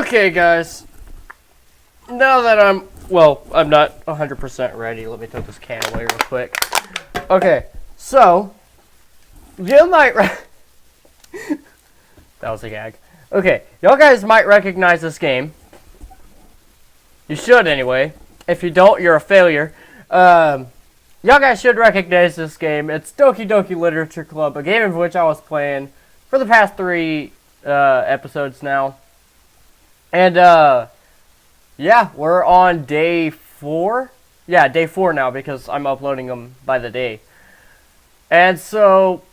Okay, guys. Now that I'm not 100% ready. Let me throw this can away real quick. Okay, so you might that was a gag. Okay, y'all guys might recognize this game. You should anyway. If you don't, you're a failure. Y'all guys should recognize this game. It's Doki Doki Literature Club, a game of which I was playing for the past 3 episodes now. And yeah, we're on day 4. Yeah, day 4 now because I'm uploading them by the day. And so,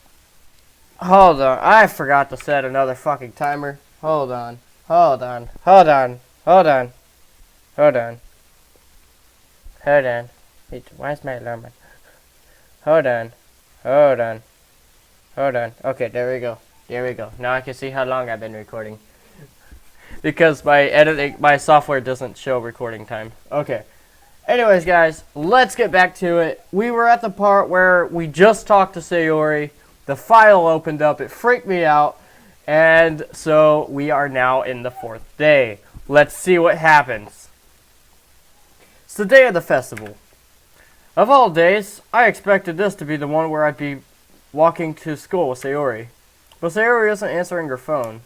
hold on. I forgot to set another fucking timer. Hold on. Where's my alarm? Hold on. Okay, there we go. Now I can see how long I've been recording. Because my software doesn't show recording time. Okay. Anyways, guys, let's get back to it. We were at the part where we just talked to Sayori. The file opened up. It freaked me out. And so we are now in the 4th day. Let's see what happens. It's the day of the festival. Of all days, I expected this to be the one where I'd be walking to school with Sayori. But Sayori isn't answering her phone.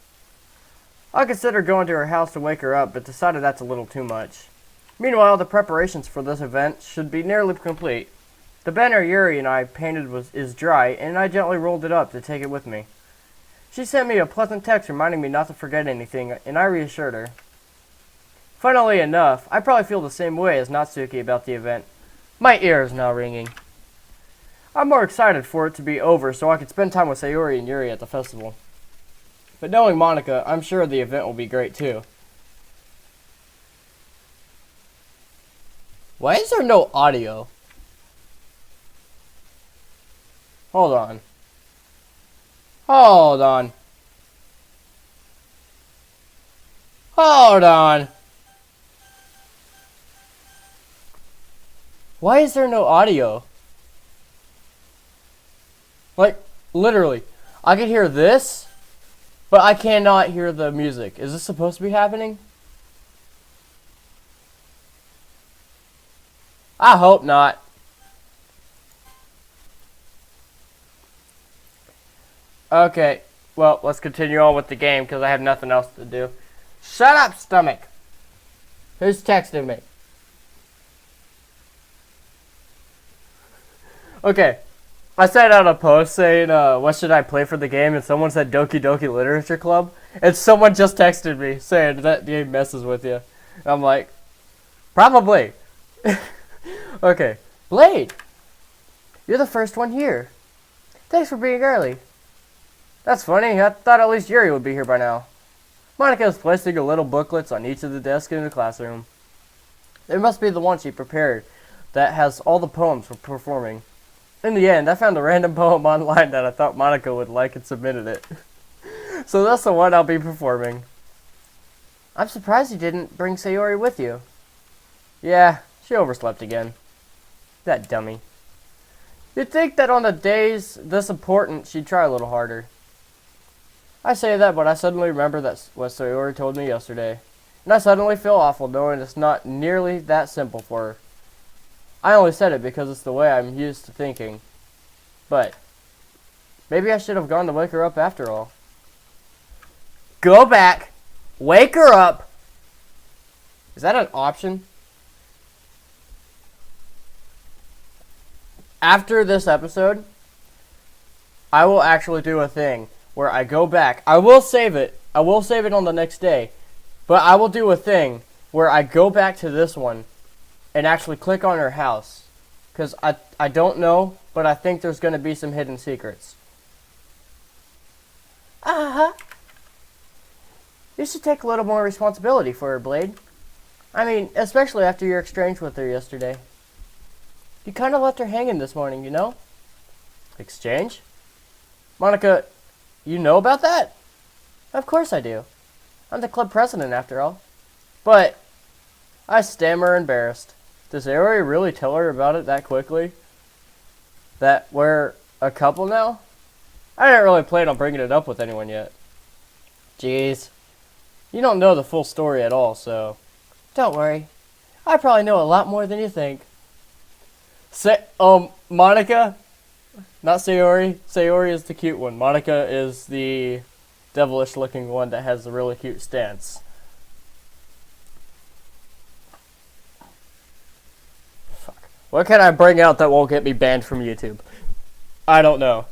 I considered going to her house to wake her up, but decided that's a little too much. Meanwhile, the preparations for this event should be nearly complete. The banner Yuri and I painted is dry, and I gently rolled it up to take it with me. She sent me a pleasant text reminding me not to forget anything, and I reassured her. Funnily enough, I probably feel the same way as Natsuki about the event. My ear is now ringing. I'm more excited for it to be over so I can spend time with Sayori and Yuri at the festival. But knowing Monica, I'm sure the event will be great too. Why is there no audio? Hold on. Why is there no audio? Like, literally, I can hear this, but I cannot hear the music. Is this supposed to be happening? I hope not. Okay, well, let's continue on with the game because I have nothing else to do. Shut up, stomach. Who's texting me? Okay, I sent out a post saying, what should I play for the game? And someone said Doki Doki Literature Club. And someone just texted me saying that game messes with you. And I'm like, probably. Okay, Blade, you're the first one here. Thanks for being early. That's funny, I thought at least Yuri would be here by now. Monica is placing little booklets on each of the desks in the classroom. It must be the one she prepared that has all the poems we're performing. In the end, I found a random poem online that I thought Monica would like and submitted it. So that's the one I'll be performing. I'm surprised you didn't bring Sayori with you. Yeah, she overslept again. That dummy. You'd think that on the days this important, she'd try a little harder. I say that, but I suddenly remember that's what Sayori told me yesterday. And I suddenly feel awful knowing it's not nearly that simple for her. I only said it because it's the way I'm used to thinking. But maybe I should have gone to wake her up after all. Go back. Wake her up. Is that an option? After this episode, I will actually do a thing where I go back. I will save it. I will save it on the next day. But I will do a thing where I go back to this one and actually click on her house. Because I don't know, but I think there's going to be some hidden secrets. Uh-huh. You should take a little more responsibility for her, Blade. I mean, especially after your exchange with her yesterday. You kind of left her hanging this morning, you know? Exchange? Monica, you know about that? Of course I do. I'm the club president, after all. But I stammer embarrassed. Does Sayori really tell her about it that quickly? That we're a couple now? I didn't really plan on bringing it up with anyone yet. Jeez. You don't know the full story at all, so don't worry. I probably know a lot more than you think. Monica, not Sayori. Sayori is the cute one. Monica is the devilish looking one that has a really cute stance. Fuck. What can I bring out that won't get me banned from YouTube? I don't know.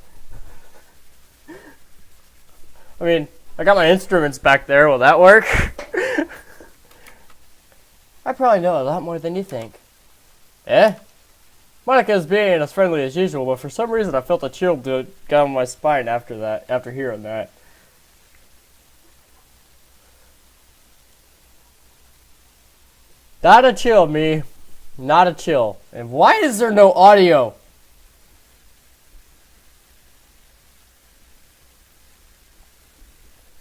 I mean, I got my instruments back there. Will that work? I probably know a lot more than you think. Eh? Monica is being as friendly as usual, but for some reason I felt a chill go down my spine after hearing that. Not a chill, me. Not a chill. And why is there no audio?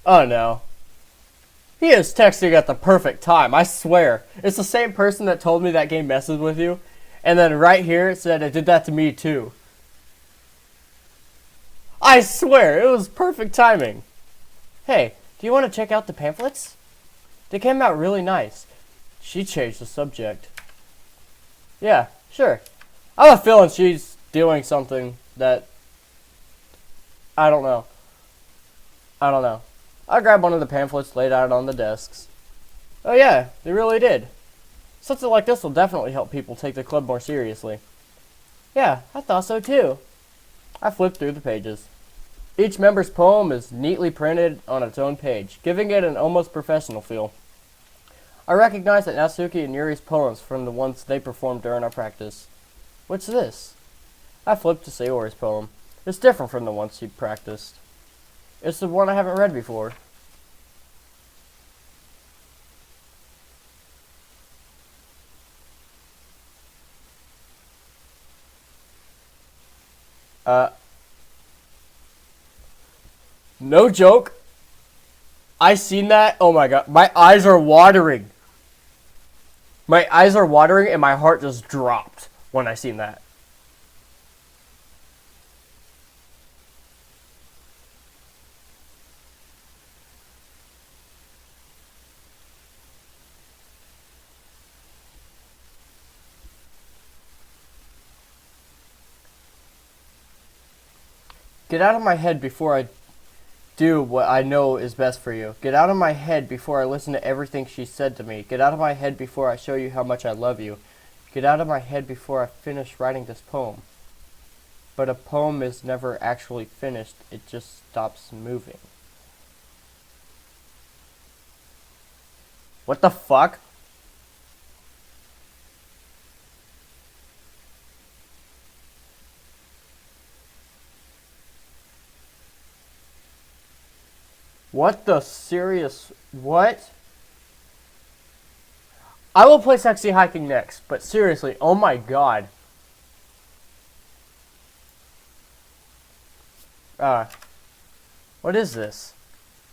Oh no. He is texting at the perfect time, I swear. It's the same person that told me that game messes with you. And then right here it said it did that to me too. I swear, it was perfect timing. Hey, do you want to check out the pamphlets? They came out really nice. She changed the subject. Yeah, sure. I have a feeling she's doing something that... I don't know. I grabbed one of the pamphlets, laid out on the desks. Oh yeah, they really did. Something like this will definitely help people take the club more seriously. Yeah, I thought so too. I flipped through the pages. Each member's poem is neatly printed on its own page, giving it an almost professional feel. I recognized that Natsuki and Yuri's poems from the ones they performed during our practice. What's this? I flipped to Sayori's poem. It's different from the ones she practiced. It's the one I haven't read before. No joke. I seen that. Oh my god. My eyes are watering. My eyes are watering and my heart just dropped when I seen that. Get out of my head before I do what I know is best for you. Get out of my head before I listen to everything she said to me. Get out of my head before I show you how much I love you. Get out of my head before I finish writing this poem. But a poem is never actually finished. It just stops moving. What the fuck? What the serious... What? I will play Sexy Hiking next, but seriously, oh my god. What is this?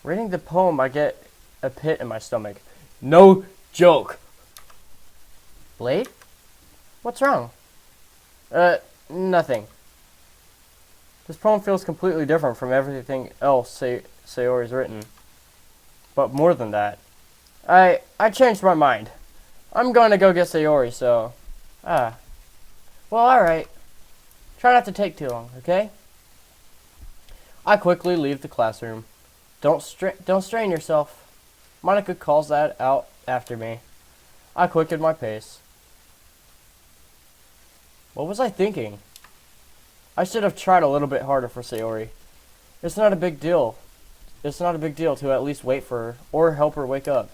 Reading the poem, I get a pit in my stomach. No joke. Blade? What's wrong? Nothing. This poem feels completely different from everything else Sayori's written. But more than that, I changed my mind. I'm going to go get Sayori, so... Well, alright. Try not to take too long, okay? I quickly leave the classroom. Don't strain yourself. Monica calls that out after me. I quicken my pace. What was I thinking? I should have tried a little bit harder for Sayori. It's not a big deal. It's not a big deal to at least wait for her, or help her wake up.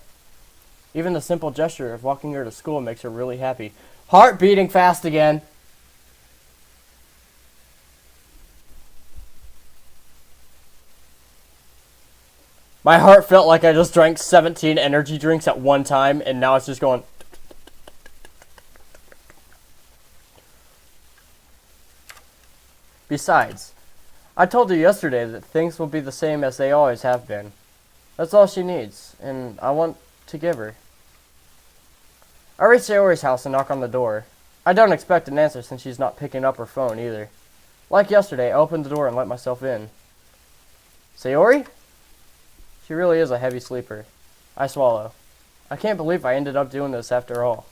Even the simple gesture of walking her to school makes her really happy. Heart beating fast again. My heart felt like I just drank 17 energy drinks at one time, and now it's just going... Besides, I told her yesterday that things will be the same as they always have been. That's all she needs, and I want to give her. I reach Sayori's house and knock on the door. I don't expect an answer since she's not picking up her phone either. Like yesterday, I opened the door and let myself in. Sayori? She really is a heavy sleeper. I swallow. I can't believe I ended up doing this after all.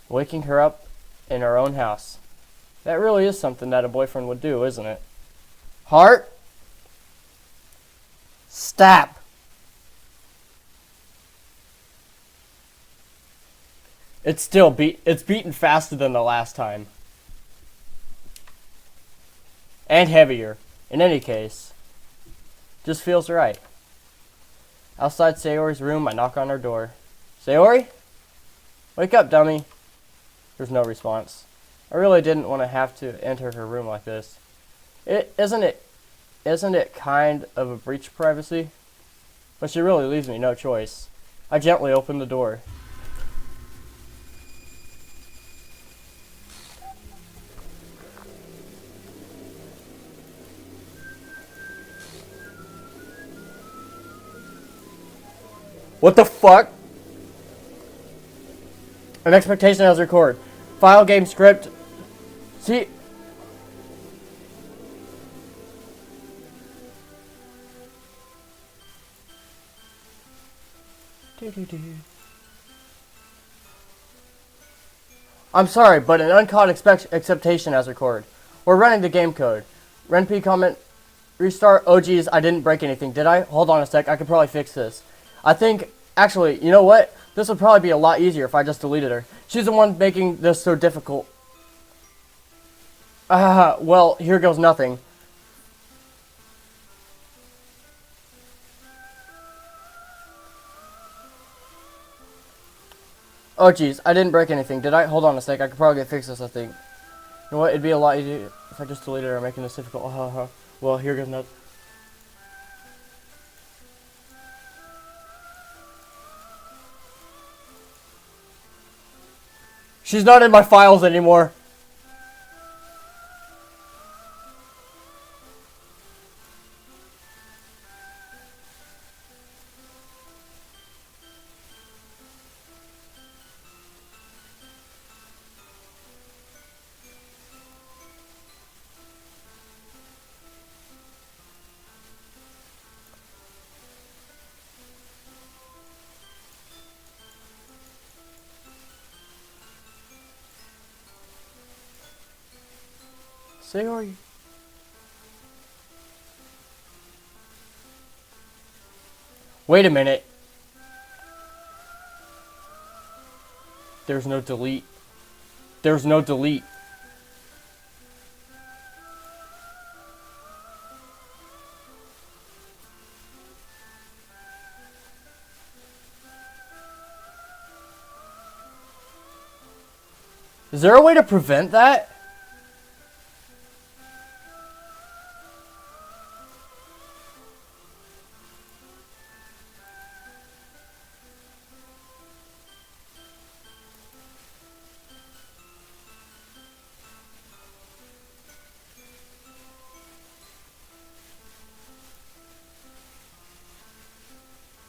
Waking her up in her own house. That really is something that a boyfriend would do, isn't it? Heart? Stop! It's beating faster than the last time. And heavier. In any case. Just feels right. Outside Sayori's room, I knock on her door. Sayori? Wake up, dummy. There's no response. I really didn't want to have to enter her room like this. Isn't it kind of a breach of privacy? But she really leaves me no choice. I gently open the door. What the fuck? An expectation as record. File game script. See. I'm sorry, but an uncaught acceptation as record. We're running the game code. RenP comment. Restart. Oh geez, I didn't break anything, did I? Hold on a sec, I could probably fix this. I think, actually, you know what? This would probably be a lot easier if I just deleted her. She's the one making this so difficult. Well, here goes nothing. Oh geez, I didn't break anything, did I? Hold on a sec, I could probably fix this, I think. You know what? It'd be a lot easier if I just deleted her, making this difficult. Well, here goes nothing. She's not in my files anymore. Sayori. Wait a minute. There's no delete. There's no delete. Is there a way to prevent that?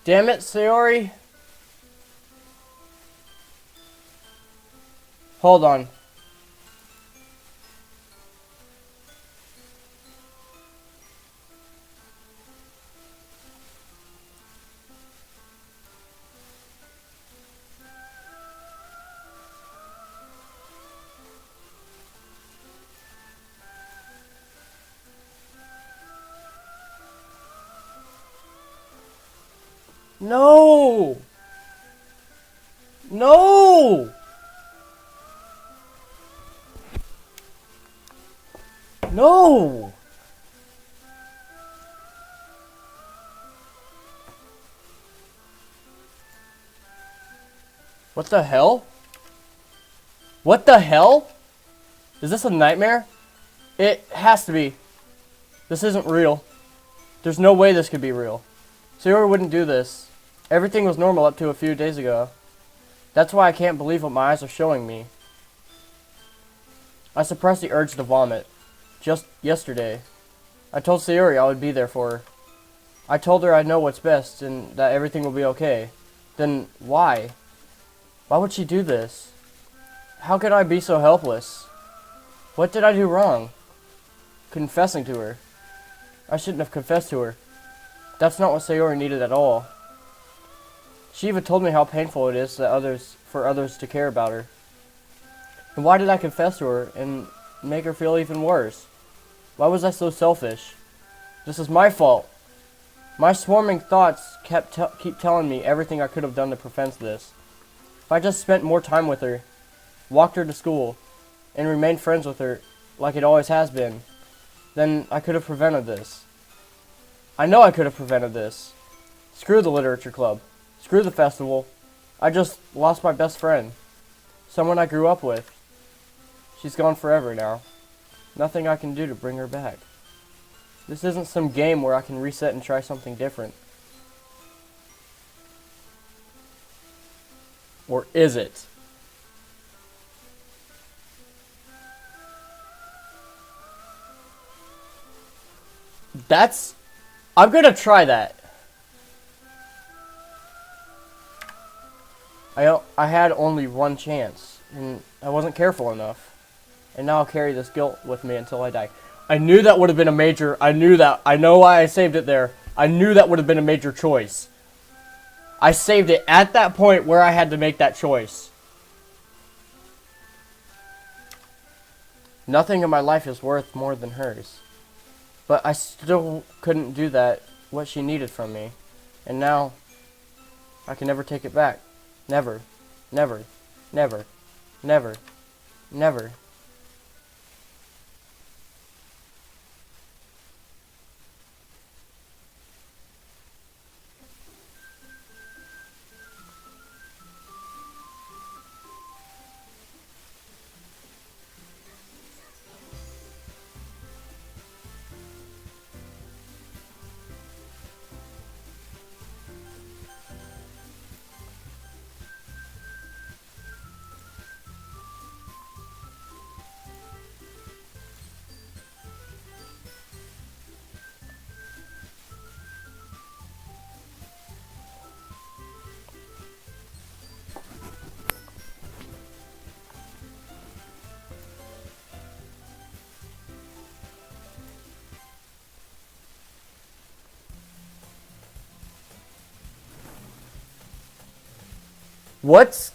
Damn it, Sayori. Hold on. No! No! No! What the hell? What the hell? Is this a nightmare? It has to be. This isn't real. There's no way this could be real. Sayori wouldn't do this. Everything was normal up to a few days ago. That's why I can't believe what my eyes are showing me. I suppressed the urge to vomit. Just yesterday. I told Sayori I would be there for her. I told her I know what's best and that everything will be okay. Then why? Why would she do this? How could I be so helpless? What did I do wrong? Confessing to her. I shouldn't have confessed to her. That's not what Sayori needed at all. She even told me how painful it is for others to care about her. And why did I confess to her and make her feel even worse? Why was I so selfish? This is my fault. My swarming thoughts keep telling me everything I could have done to prevent this. If I just spent more time with her, walked her to school, and remained friends with her like it always has been, then I could have prevented this. I know I could have prevented this. Screw the literature club. Screw the festival. I just lost my best friend. Someone I grew up with. She's gone forever now. Nothing I can do to bring her back. This isn't some game where I can reset and try something different. Or is it? I'm gonna try that. I had only one chance, and I wasn't careful enough. And now I'll carry this guilt with me until I die. I knew that would have been a major... I know why I saved it there. I knew that would have been a major choice. I saved it at that point where I had to make that choice. Nothing in my life is worth more than hers. But I still couldn't do that, what she needed from me. And now, I can never take it back. Never. Never. Never. Never. Never. What?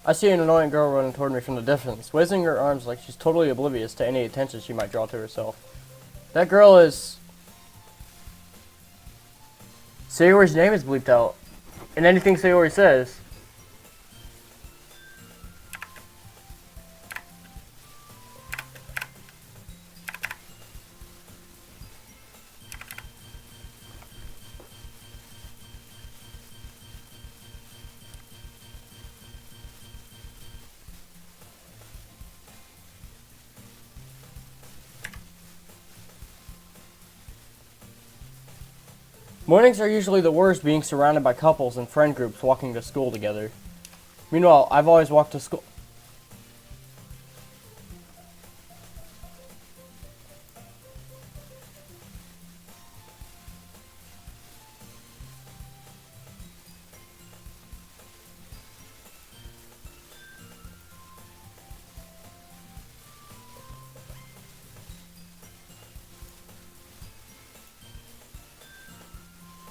I see an annoying girl running toward me from the distance, waving her arms like she's totally oblivious to any attention she might draw to herself. That girl is... Sayori's name is bleeped out. And anything Sayori says... Mornings are usually the worst, being surrounded by couples and friend groups walking to school together. Meanwhile, I've always walked to school...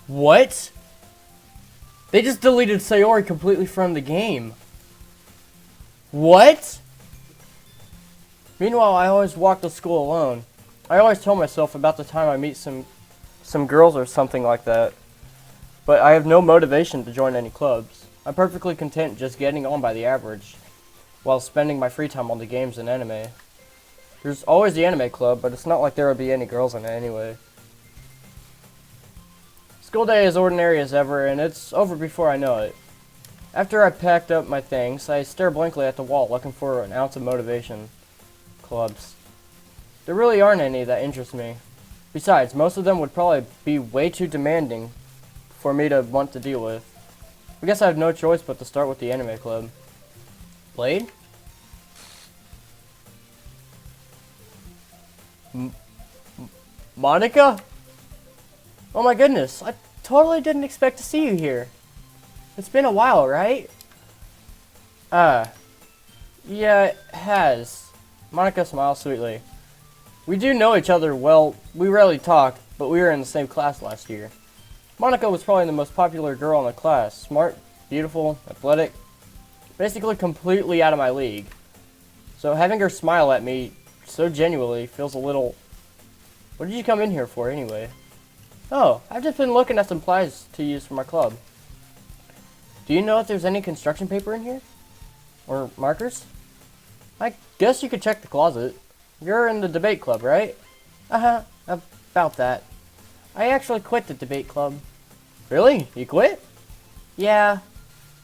What? They just deleted Sayori completely from the game. What? Meanwhile, I always walk to school alone. I always tell myself about the time I meet some girls or something like that. But I have no motivation to join any clubs. I'm perfectly content just getting on by the average, while spending my free time on the games and anime. There's always the anime club, but it's not like there would be any girls in it anyway. School day is ordinary as ever, and it's over before I know it. After I packed up my things, I stare blankly at the wall, looking for an ounce of motivation. Clubs. There really aren't any that interest me. Besides, most of them would probably be way too demanding for me to want to deal with. I guess I have no choice but to start with the anime club. Blade? Monica? Oh my goodness, I totally didn't expect to see you here. It's been a while, right? Yeah, it has. Monica smiles sweetly. We do know each other well. We rarely talk, but we were in the same class last year. Monica was probably the most popular girl in the class. Smart, beautiful, athletic, basically completely out of my league. So having her smile at me so genuinely feels a little... What did you come in here for anyway? Oh, I've just been looking at some supplies to use for my club. Do you know if there's any construction paper in here? Or markers? I guess you could check the closet. You're in the debate club, right? Uh-huh, about that. I actually quit the debate club. Really? You quit? Yeah.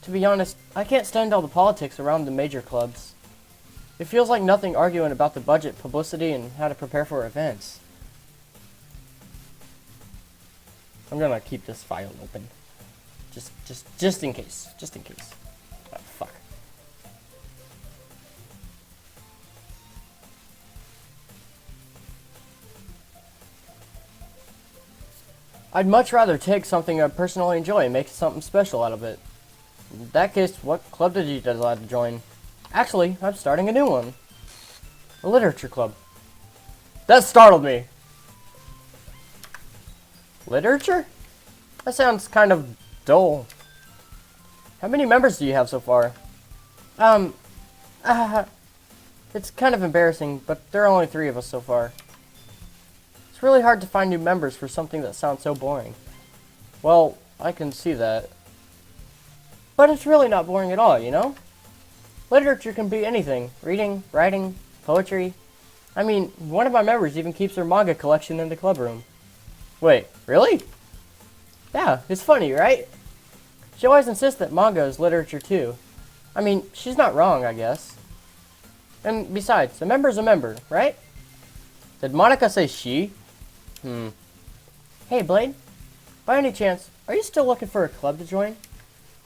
To be honest, I can't stand all the politics around the major clubs. It feels like nothing arguing about the budget, publicity, and how to prepare for events. I'm gonna keep this file open. Just in case. Just in case. Oh, fuck. I'd much rather take something I personally enjoy and make something special out of it. In that case, what club did you decide to join? Actually, I'm starting a new one. A literature club. That startled me. Literature? That sounds kind of dull. How many members do you have so far? It's kind of embarrassing, but there are only 3 of us so far. It's really hard to find new members for something that sounds so boring. Well, I can see that. But it's really not boring at all, you know? Literature can be anything. Reading, writing, poetry. I mean, one of my members even keeps her manga collection in the club room. Wait, really? Yeah, it's funny, right? She always insists that manga is literature too. I mean, she's not wrong, I guess. And besides, a member's a member, right? Did Monica say she? Hey, Blade. By any chance, are you still looking for a club to join?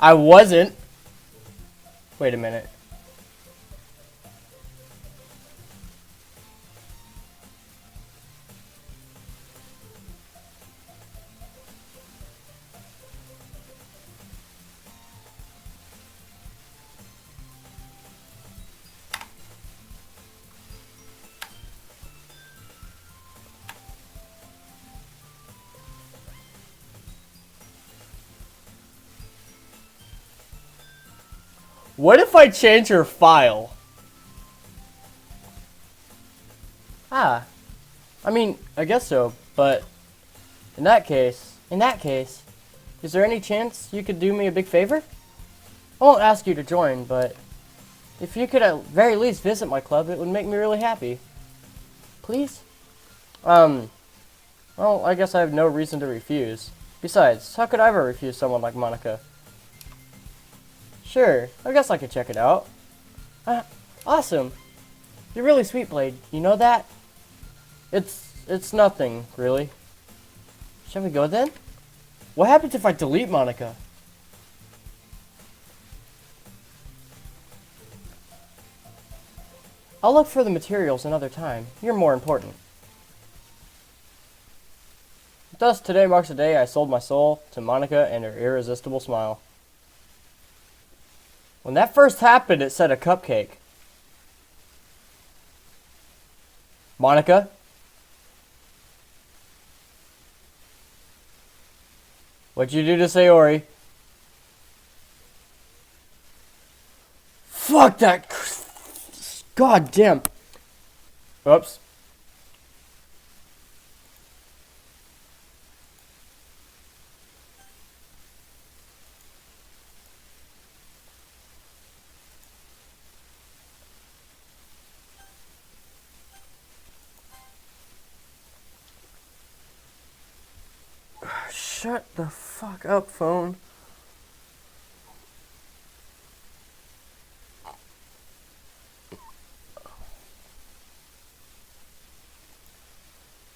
I wasn't. Wait a minute. What if I change her file? I mean, I guess so, but in that case, is there any chance you could do me a big favor? I won't ask you to join, but if you could at very least visit my club, it would make me really happy. Please? Well, I guess I have no reason to refuse. Besides, how could I ever refuse someone like Monica? Sure, I guess I could check it out. Awesome. You're really sweet, Blade. You know that? It's nothing, really. Shall we go then? What happens if I delete Monica? I'll look for the materials another time. You're more important. Thus, today marks the day I sold my soul to Monica and her irresistible smile. When that first happened, it said a cupcake. Monica? What'd you do to Sayori? Fuck that! God damn! Oops. Shut the fuck up, phone.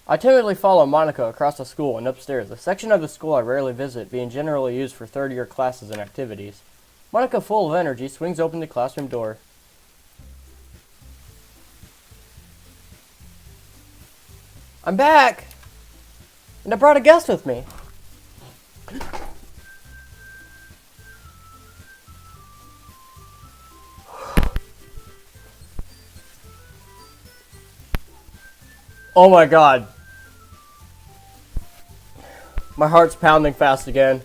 I timidly follow Monica across the school and upstairs, a section of the school I rarely visit, being generally used for third-year classes and activities. Monica, full of energy, swings open the classroom door. I'm back! And I brought a guest with me. Oh my god. My heart's pounding fast again.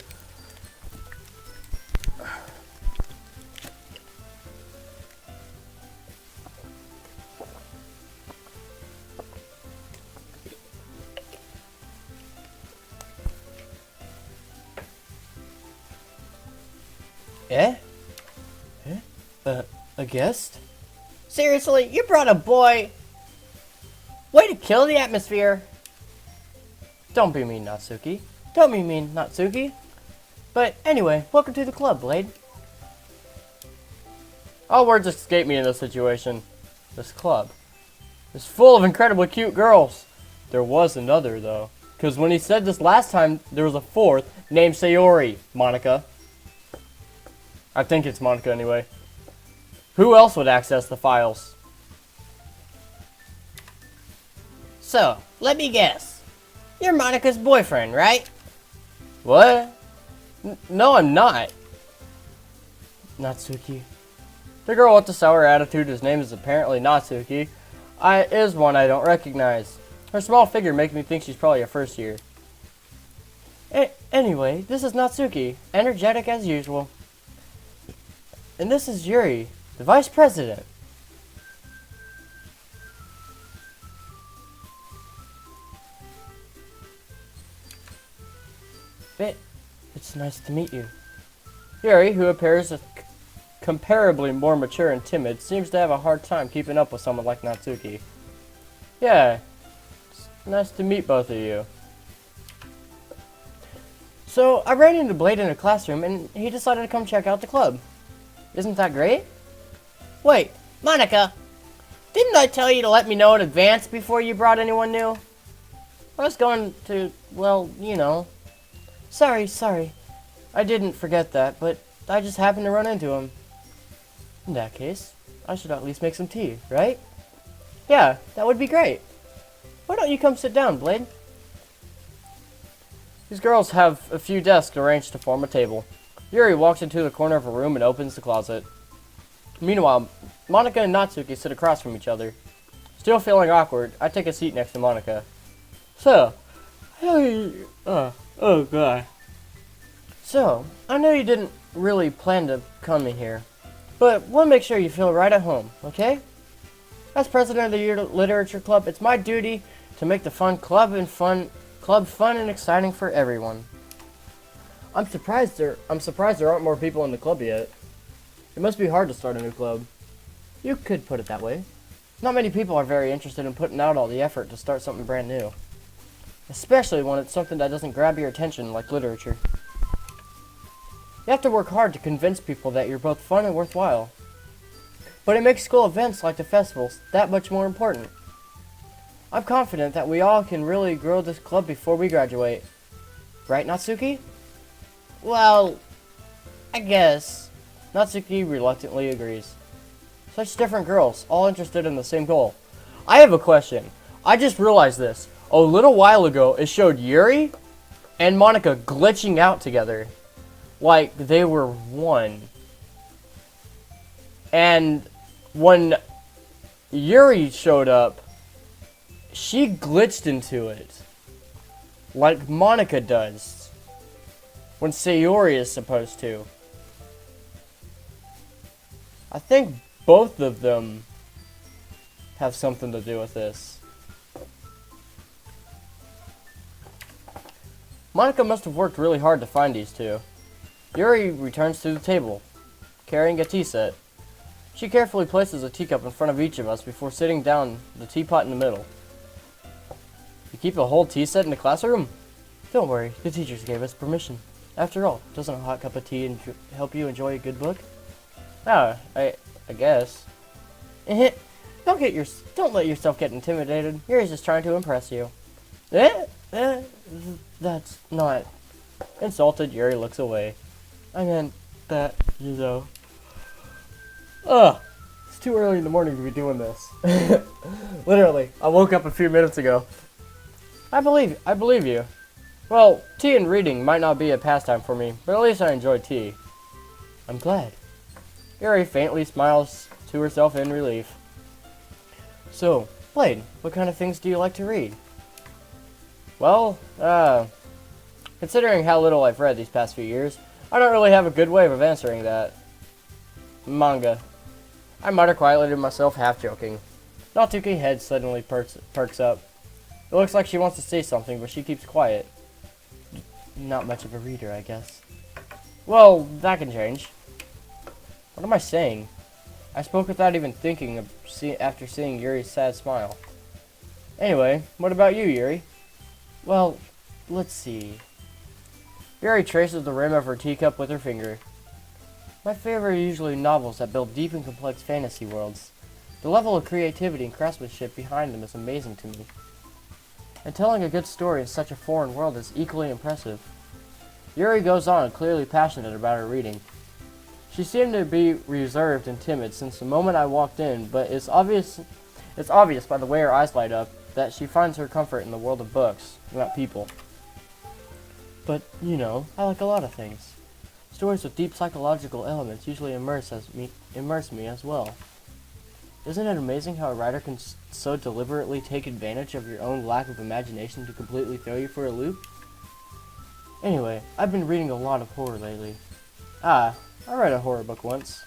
Eh? A guest? Seriously, you brought a boy? Way to kill the atmosphere. Don't be mean, Natsuki. Don't be mean, Natsuki. But anyway, welcome to the club, Blade. All words escape me in this situation. This club is full of incredibly cute girls. There was another, though. Because when he said this last time, there was a fourth named Sayori. Monica. I think it's Monica anyway. Who else would access the files? So, let me guess. You're Monica's boyfriend, right? What? No, I'm not. Natsuki. The girl with the sour attitude whose name is apparently Natsuki is one I don't recognize. Her small figure makes me think she's probably a first year. Anyway, this is Natsuki, energetic as usual. And this is Yuri, the vice president. It's nice to meet you. Yuri, who appears comparably more mature and timid, seems to have a hard time keeping up with someone like Natsuki. Yeah, it's nice to meet both of you. So, I ran into Blade in a classroom, and he decided to come check out the club. Isn't that great? Wait, Monica, didn't I tell you to let me know in advance before you brought anyone new? I was going to, well, you know. Sorry. I didn't forget that, but I just happened to run into him. In that case, I should at least make some tea, right? Yeah, that would be great. Why don't you come sit down, Blade? These girls have a few desks arranged to form a table. Yuri walks into the corner of a room and opens the closet. Meanwhile, Monica and Natsuki sit across from each other. Still feeling awkward, I take a seat next to Monica. So, oh god. So, I know you didn't really plan to come in here, but we'll make sure you feel right at home, okay? As president of the Literature Club, it's my duty to make the club fun and exciting for everyone. I'm surprised there aren't more people in the club yet. It must be hard to start a new club. You could put it that way. Not many people are very interested in putting out all the effort to start something brand new. Especially when it's something that doesn't grab your attention like literature. You have to work hard to convince people that you're both fun and worthwhile. But it makes school events like the festivals that much more important. I'm confident that we all can really grow this club before we graduate. Right, Natsuki? Well, I guess. Natsuki reluctantly agrees. Such different girls, all interested in the same goal. I have a question. I just realized this. A little while ago, it showed Yuri and Monica glitching out together. Like they were one. And when Yuri showed up, she glitched into it. Like Monica does. When Sayori is supposed to. I think both of them have something to do with this. Monica must have worked really hard to find these two. Yuri returns to the table, carrying a tea set. She carefully places a teacup in front of each of us before sitting down the teapot in the middle. You keep a whole tea set in the classroom? Don't worry, the teachers gave us permission. After all, doesn't a hot cup of tea help you enjoy a good book? Ah, I guess. Don't let yourself get intimidated. Yuri's just trying to impress you. That's not... Insulted, Yuri looks away. I meant that, you know. Ugh. It's too early in the morning to be doing this. Literally, I woke up a few minutes ago. I believe you. Well, tea and reading might not be a pastime for me, but at least I enjoy tea. I'm glad. Yuri faintly smiles to herself in relief. So, Blade, what kind of things do you like to read? Well, considering how little I've read these past few years, I don't really have a good way of answering that. Manga. I mutter quietly to myself, half joking. Natsuki's head suddenly perks up. It looks like she wants to say something, but she keeps quiet. Not much of a reader, I guess. Well, that can change. What am I saying? I spoke without even thinking after seeing Yuri's sad smile. Anyway, what about you, Yuri? Well, let's see. Yuri traces the rim of her teacup with her finger. My favorite are usually novels that build deep and complex fantasy worlds. The level of creativity and craftsmanship behind them is amazing to me. And telling a good story in such a foreign world is equally impressive. Yuri goes on, clearly passionate about her reading. She seemed to be reserved and timid since the moment I walked in, but it's obvious by the way her eyes light up that she finds her comfort in the world of books, not people. But, you know, I like a lot of things. Stories with deep psychological elements usually immerse me as well. Isn't it amazing how a writer can so deliberately take advantage of your own lack of imagination to completely throw you for a loop? Anyway, I've been reading a lot of horror lately. I read a horror book once.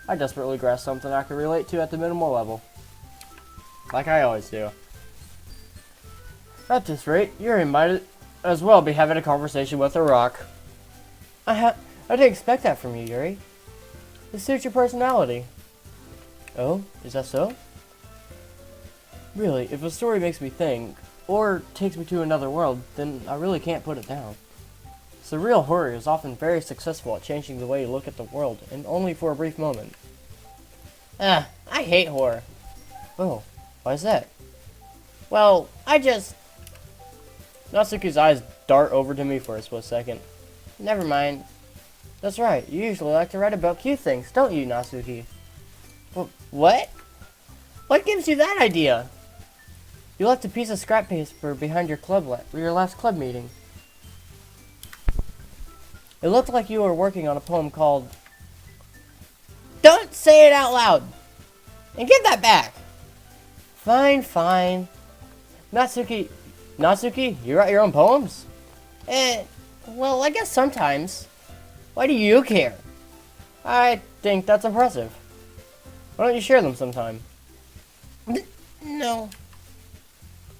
I desperately grasped something I could relate to at the minimal level. Like I always do. At this rate, Yuri might as well be having a conversation with a rock. I didn't expect that from you, Yuri. It suits your personality. Oh, is that so? Really, if a story makes me think, or takes me to another world, then I really can't put it down. Surreal horror is often very successful at changing the way you look at the world, and only for a brief moment. I hate horror. Oh, why is that? Well, Natsuki's eyes dart over to me for a split second. Never mind. That's right, you usually like to write about cute things, don't you, Natsuki? What? What gives you that idea? You left a piece of scrap paper behind your last club meeting. It looked like you were working on a poem called... Don't say it out loud! And give that back! Fine, fine. Natsuki, you write your own poems? Well, I guess sometimes. Why do you care? I think that's impressive. Why don't you share them sometime? No.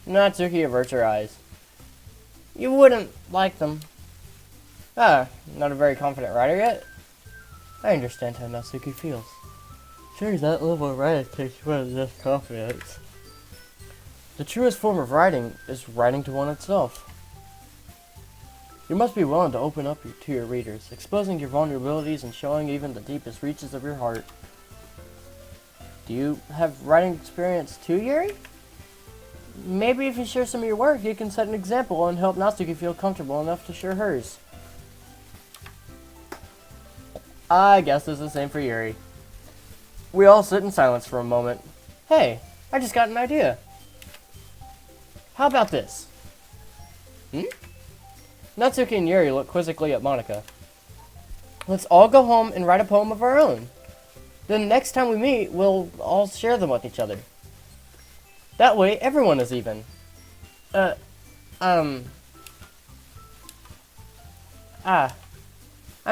Natsuki averts her eyes. You wouldn't like them. Not a very confident writer yet? I understand how Natsuki feels. Sure, that level of writing takes more than just confidence. The truest form of writing is writing to one itself. You must be willing to open up to your readers, exposing your vulnerabilities and showing even the deepest reaches of your heart. Do you have writing experience too, Yuri? Maybe if you share some of your work, you can set an example and help Natsuki feel comfortable enough to share hers. I guess it's the same for Yuri. We all sit in silence for a moment. Hey, I just got an idea. How about this? Natsuki and Yuri look quizzically at Monika. Let's all go home and write a poem of our own. Then next time we meet, we'll all share them with each other. That way, everyone is even. I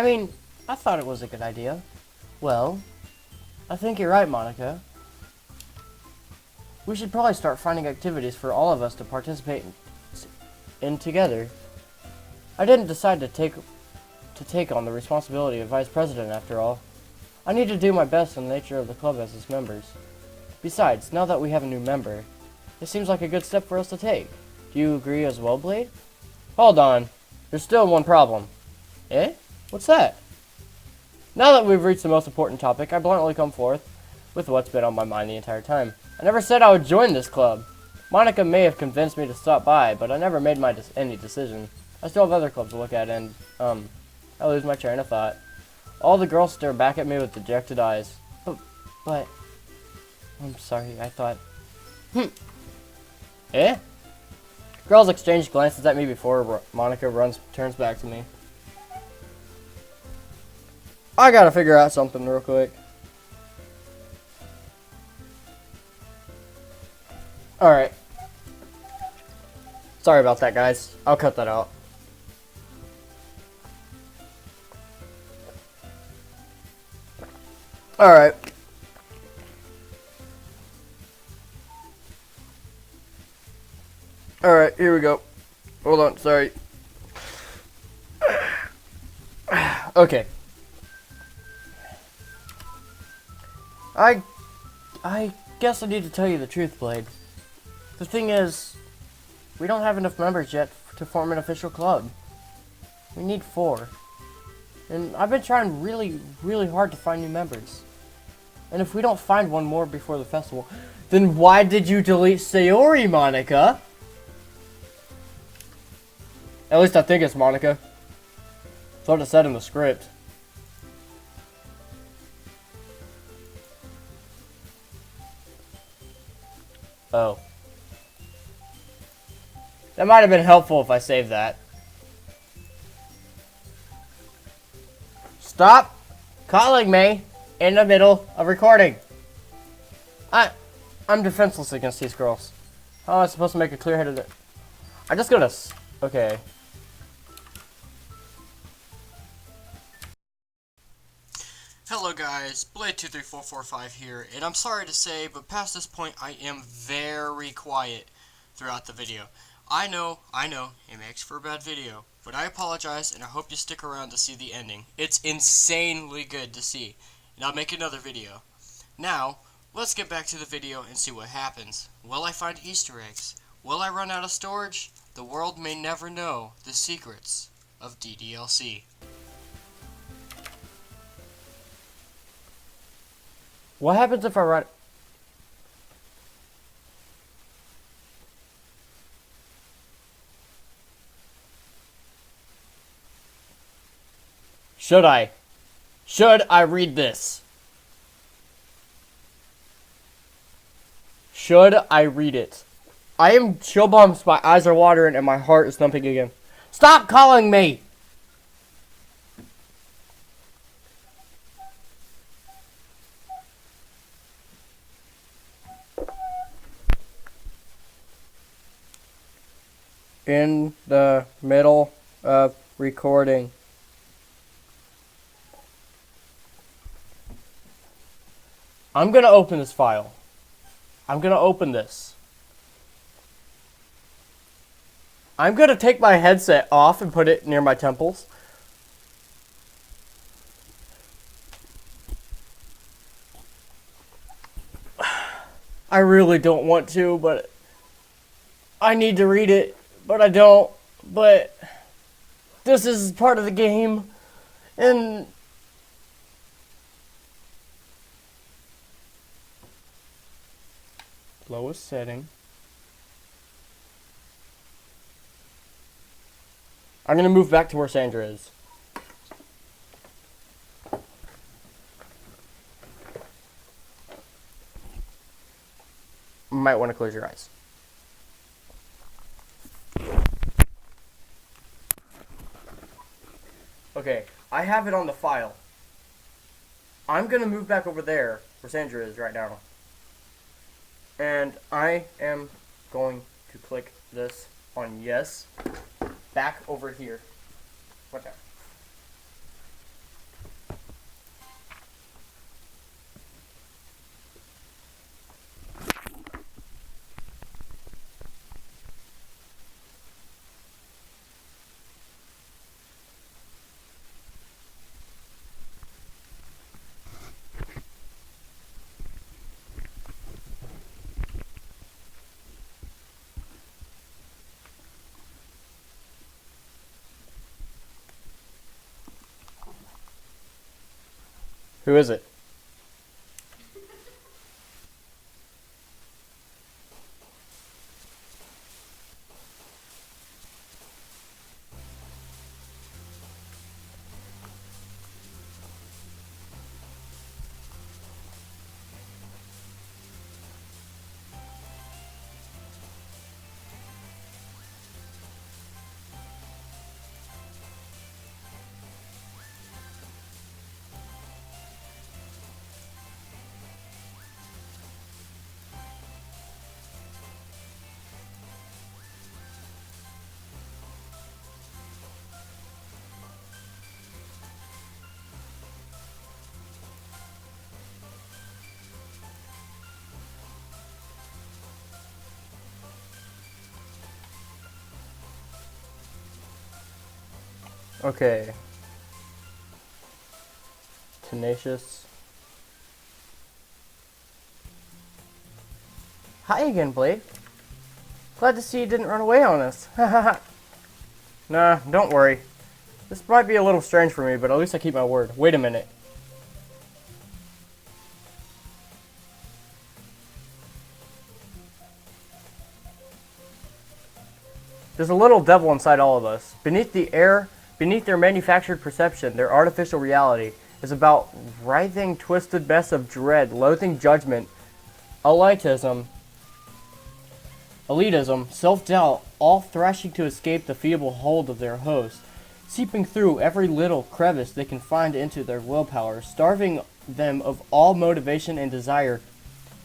mean, I thought it was a good idea. Well, I think you're right, Monika. We should probably start finding activities for all of us to participate in together. I didn't decide to take on the responsibility of vice president after all. I need to do my best in the nature of the club as its members. Besides, now that we have a new member, it seems like a good step for us to take. Do you agree as well, Blade? Hold on. There's still one problem. Eh? What's that? Now that we've reached the most important topic, I bluntly come forth with what's been on my mind the entire time. I never said I would join this club. Monika may have convinced me to stop by, but I never made any decision. I still have other clubs to look at, and, I lose my train of thought. All the girls stare back at me with dejected eyes. But... I'm sorry, I thought... Eh? Girls exchange glances at me before Monika turns back to me. I gotta figure out something real quick. Alright. Sorry about that, guys. I'll cut that out. Alright. Alright, here we go. Hold on, sorry. Okay. I guess I need to tell you the truth, Blade. The thing is, we don't have enough members yet to form an official club. We need 4. And I've been trying really, really hard to find new members. And if we don't find one more before the festival, then why did you delete Sayori, Monica? At least I think it's Monica. That's what it said in the script. Oh. That might have been helpful if I saved that. Stop calling me in the middle of recording. I'm defenseless against these girls. How am I supposed to make a clear-headed... I'm just gonna... Okay. Hello guys, Blade23445 here, and I'm sorry to say, but past this point I am very quiet throughout the video. I know, it makes for a bad video, but I apologize and I hope you stick around to see the ending. It's insanely good to see, and I'll make another video. Now, let's get back to the video and see what happens. Will I find Easter eggs? Will I run out of storage? The world may never know the secrets of DDLC. What happens if I write... Should I read this? Should I read it? I am chill bumps, my eyes are watering and my heart is thumping again. Stop calling me! In the middle of recording. I'm gonna open this file. I'm gonna open this. I'm gonna take my headset off and put it near my temples. I really don't want to, but I need to read it. But I don't. But this is part of the game. And lowest setting. I'm gonna move back to where Sandra is. You might want to close your eyes. Okay, I have it on the file. I'm gonna move back over there where Sandra is right now. And I am going to click this on yes. Back over here. What now? Who is it? Okay. Tenacious. Hi again, Blade. Glad to see you didn't run away on us. Nah, don't worry. This might be a little strange for me, but at least I keep my word. Wait a minute. There's a little devil inside all of us. Beneath their manufactured perception, their artificial reality is about writhing, twisted mess of dread, loathing judgment, elitism, self-doubt, all thrashing to escape the feeble hold of their host, seeping through every little crevice they can find into their willpower, starving them of all motivation and desire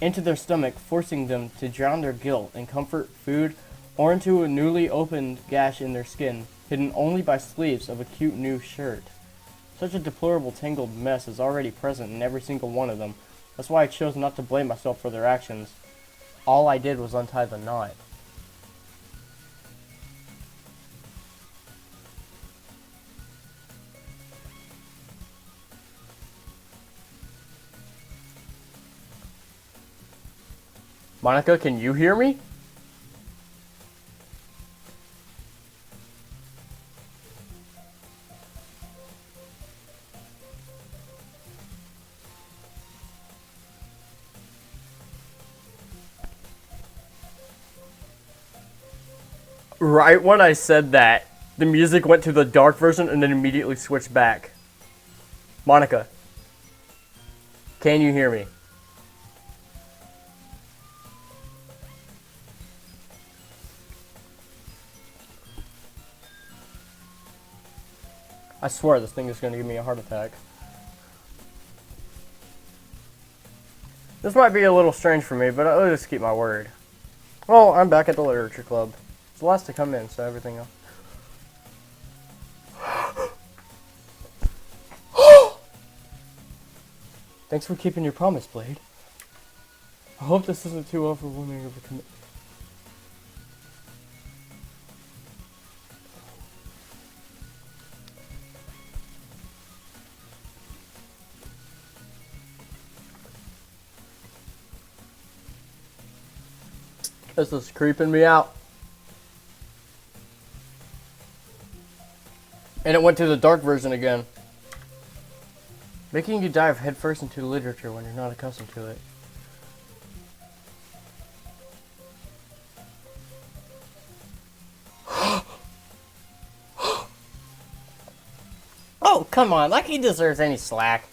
into their stomach, forcing them to drown their guilt in comfort, food, or into a newly opened gash in their skin, hidden only by sleeves of a cute new shirt. Such a deplorable tangled mess is already present in every single one of them. That's why I chose not to blame myself for their actions. All I did was untie the knot. Monica, can you hear me? Right when I said that, the music went to the dark version and then immediately switched back. Monica, can you hear me? I swear this thing is going to give me a heart attack. This might be a little strange for me, but I'll just keep my word. Well, I'm back at the literature club. It's the last to come in, so everything else. Thanks for keeping your promise, Blade. I hope this isn't too overwhelming of a commitment. This is creeping me out. And it went to the dark version again. Making you dive headfirst into literature when you're not accustomed to it. Oh, come on, like he deserves any slack.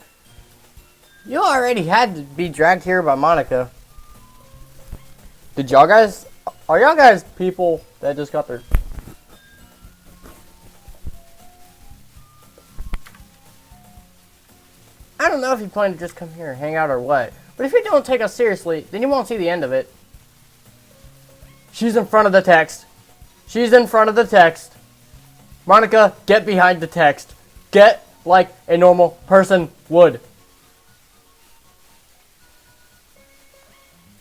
You already had to be dragged here by Monica. Did y'all guys... Are y'all guys people that just got their... I don't know if you plan to just come here and hang out or what. But if you don't take us seriously, then you won't see the end of it. She's in front of the text. She's in front of the text. Monica, get behind the text. Get like a normal person would.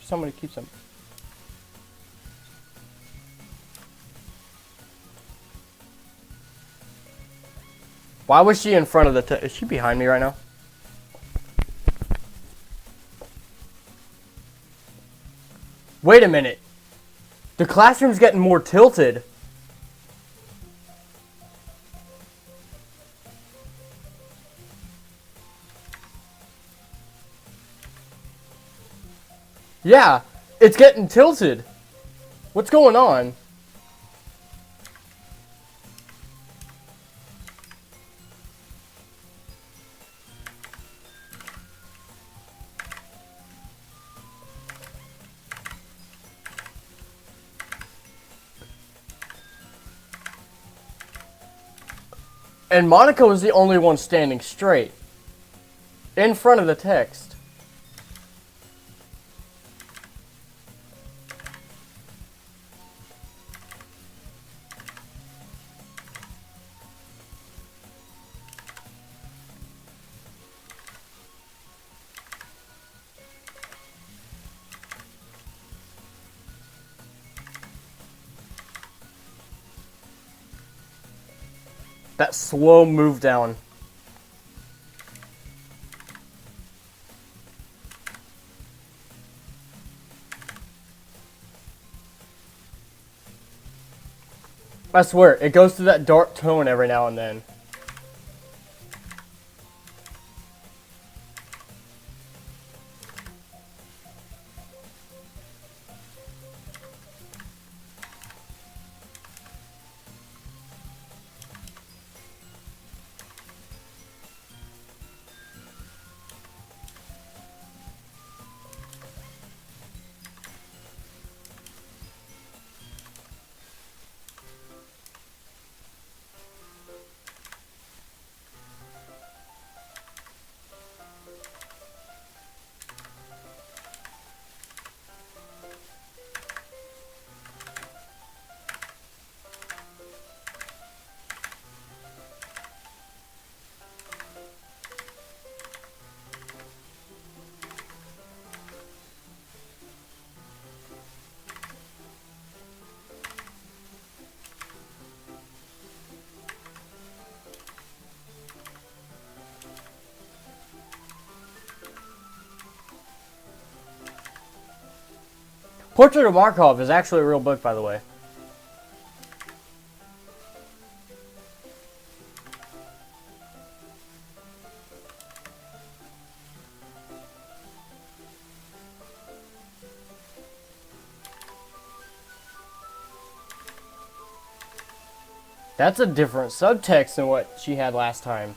Somebody keeps them. Why was she in front of the text? Is she behind me right now? Wait a minute. The classroom's getting more tilted. Yeah, it's getting tilted. What's going on? And Monica was the only one standing straight. In front of the text. That slow move down. I swear, it goes through that dark tone every now and then. Portrait of Markov is actually a real book, by the way. That's a different subtext than what she had last time.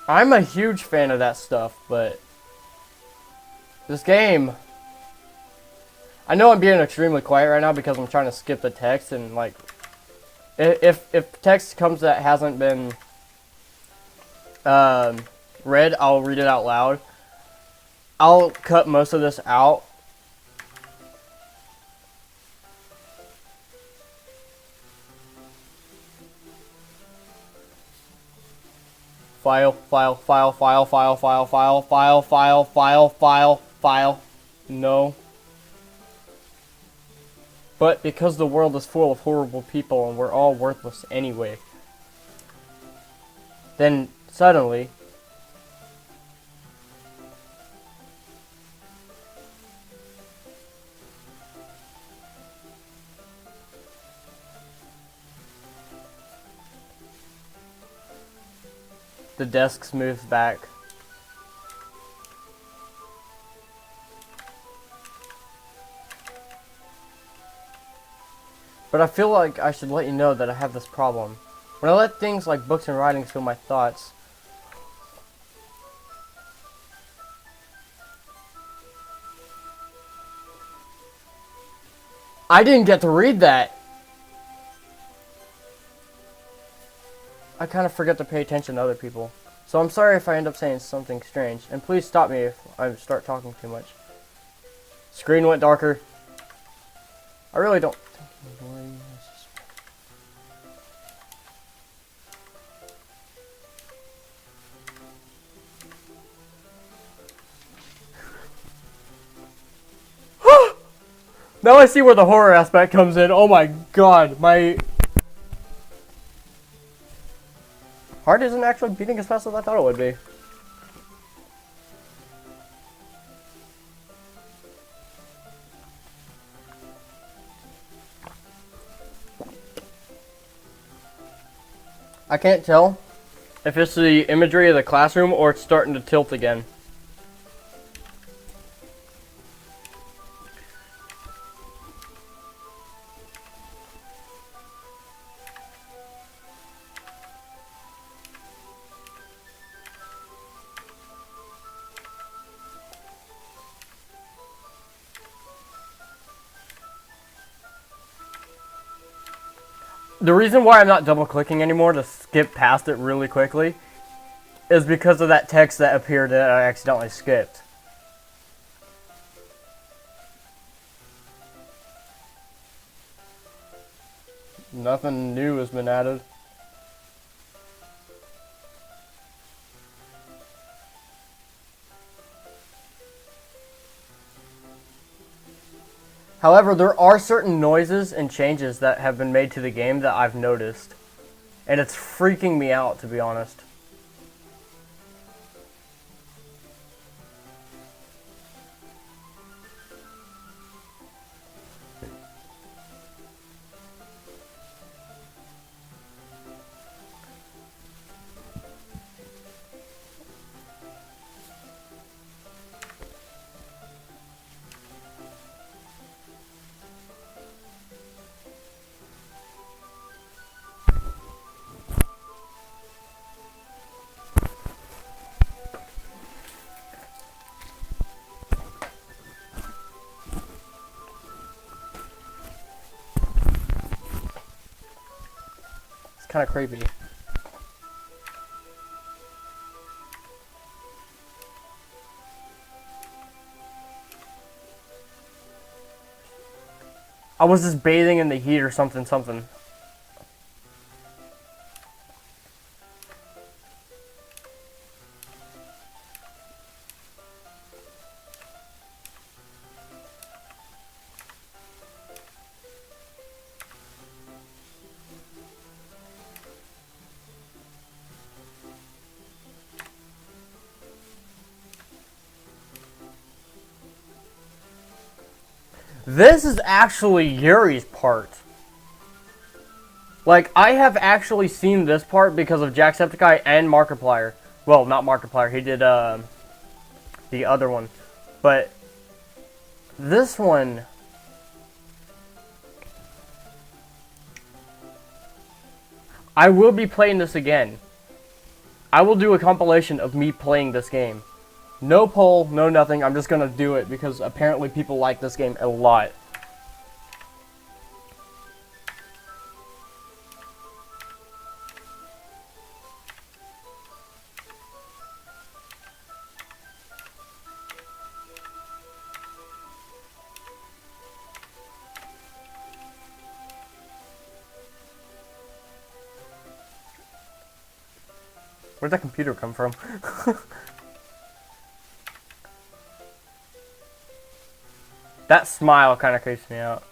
I'm a huge fan of that stuff, but this game, I know I'm being extremely quiet right now because I'm trying to skip the text, and like if text comes that hasn't been read, I'll read it out loud. I'll cut most of this out. File. No. But because the world is full of horrible people and we're all worthless anyway, then suddenly the desk moves back. But I feel like I should let you know that I have this problem. When I let things like books and writings fill my thoughts, I didn't get to read that. I kind of forget to pay attention to other people. So I'm sorry if I end up saying something strange. And please stop me if I start talking too much. Screen went darker. I really don't think anymore. Now I see where the horror aspect comes in. Oh my god, my heart isn't actually beating as fast as I thought it would be. I can't tell if it's the imagery of the classroom or it's starting to tilt again. The reason why I'm not double clicking anymore to skip past it really quickly is because of that text that appeared that I accidentally skipped. Nothing new has been added. However, there are certain noises and changes that have been made to the game that I've noticed. And it's freaking me out, to be honest. Kind of creepy. I was just bathing in the heat or something. This is actually Yuri's part. Like, I have actually seen this part because of Jacksepticeye and Markiplier. Well, not Markiplier, he did the other one. But this one, I will be playing this again. I will do a compilation of me playing this game. No poll, no nothing. I'm just gonna do it because apparently people like this game a lot. Where'd that computer come from? That smile kind of creeps me out.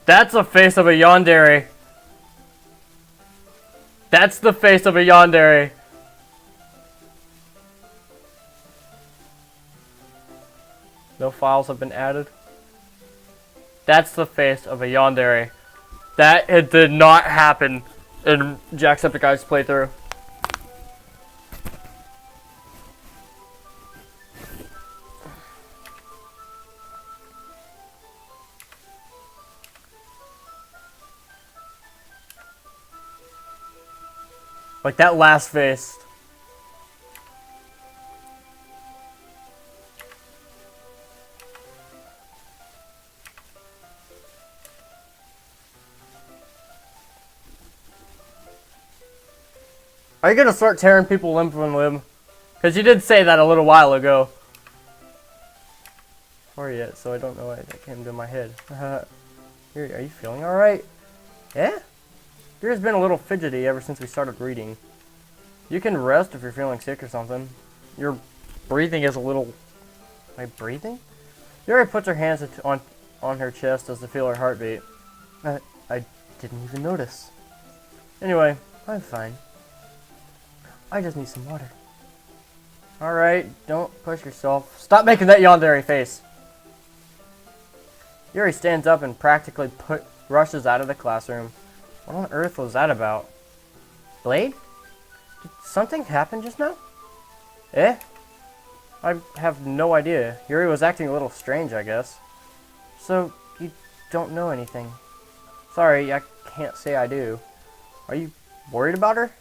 That's the face of a yandere. That's the face of a yandere. No files have been added. That's the face of a yandere. That it did not happen in Jacksepticeye's playthrough. Like that last face. Are you gonna start tearing people limb from limb? Because you did say that a little while ago. Or yet, so I don't know why that came to my head. Are you feeling alright? Yeah? Yours been a little fidgety ever since we started reading. You can rest if you're feeling sick or something. Your breathing is a little... Am I breathing? Yuri puts her hands on her chest as to feel her heartbeat. I didn't even notice. Anyway, I'm fine. I just need some water. Alright, don't push yourself. Stop making that yandere face. Yuri stands up and practically rushes out of the classroom. What on earth was that about? Blade? Did something happen just now? Eh? I have no idea. Yuri was acting a little strange, I guess. So, you don't know anything. Sorry, I can't say I do. Are you worried about her?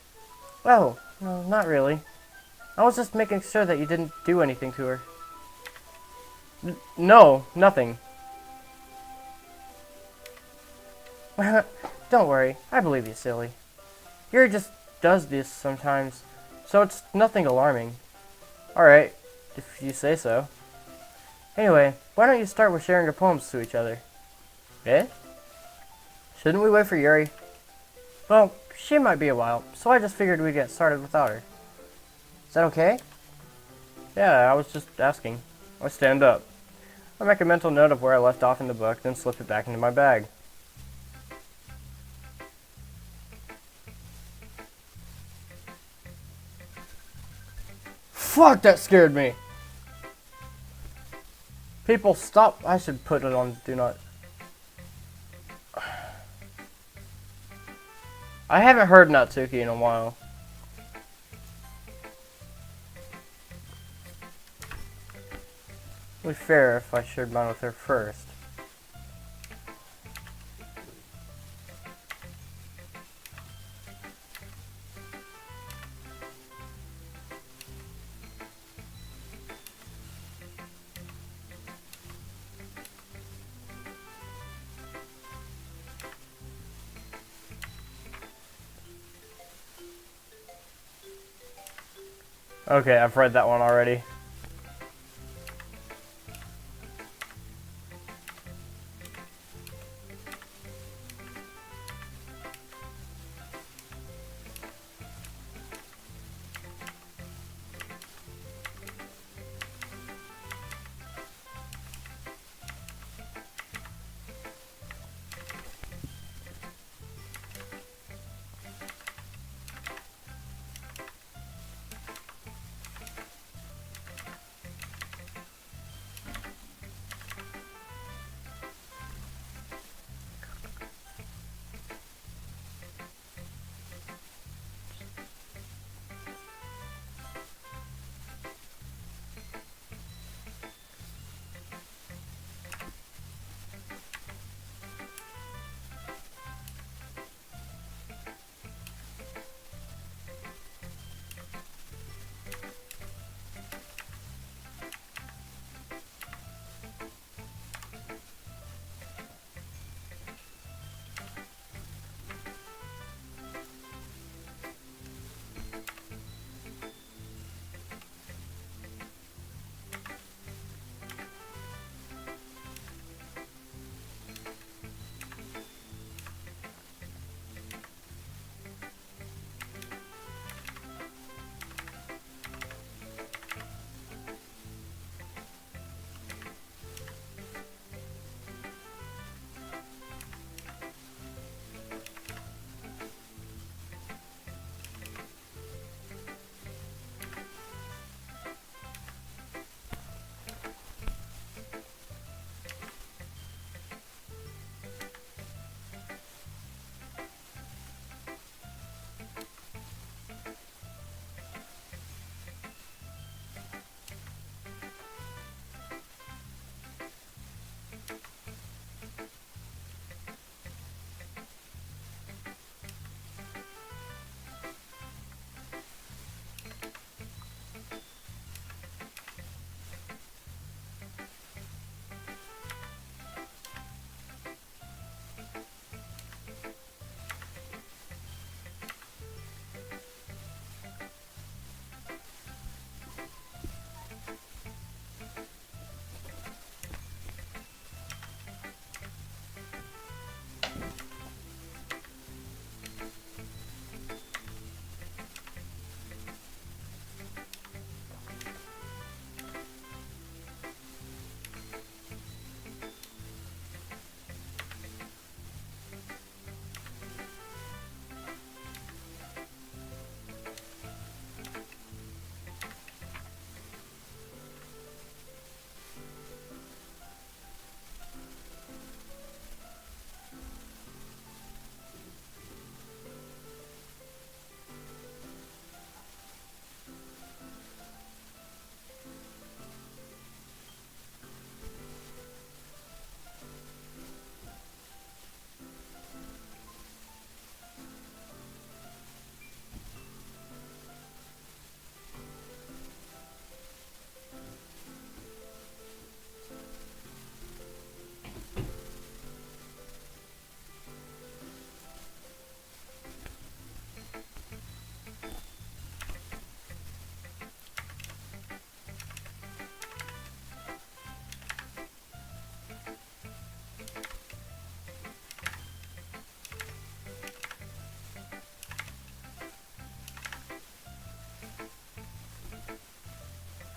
Oh, no, not really. I was just making sure that you didn't do anything to her. No, nothing. Don't worry, I believe you, silly. Yuri just does this sometimes, so it's nothing alarming. Alright, if you say so. Anyway, why don't you start with sharing your poems to each other? Eh? Shouldn't we wait for Yuri? Well, she might be a while, so I just figured we'd get started without her. Is that okay? Yeah, I was just asking. I stand up. I make a mental note of where I left off in the book, then slip it back into my bag. Fuck, that scared me! People, stop. I should put it on do not. I haven't heard Natsuki in a while. It would be fair if I shared mine with her first. Okay, I've read that one already.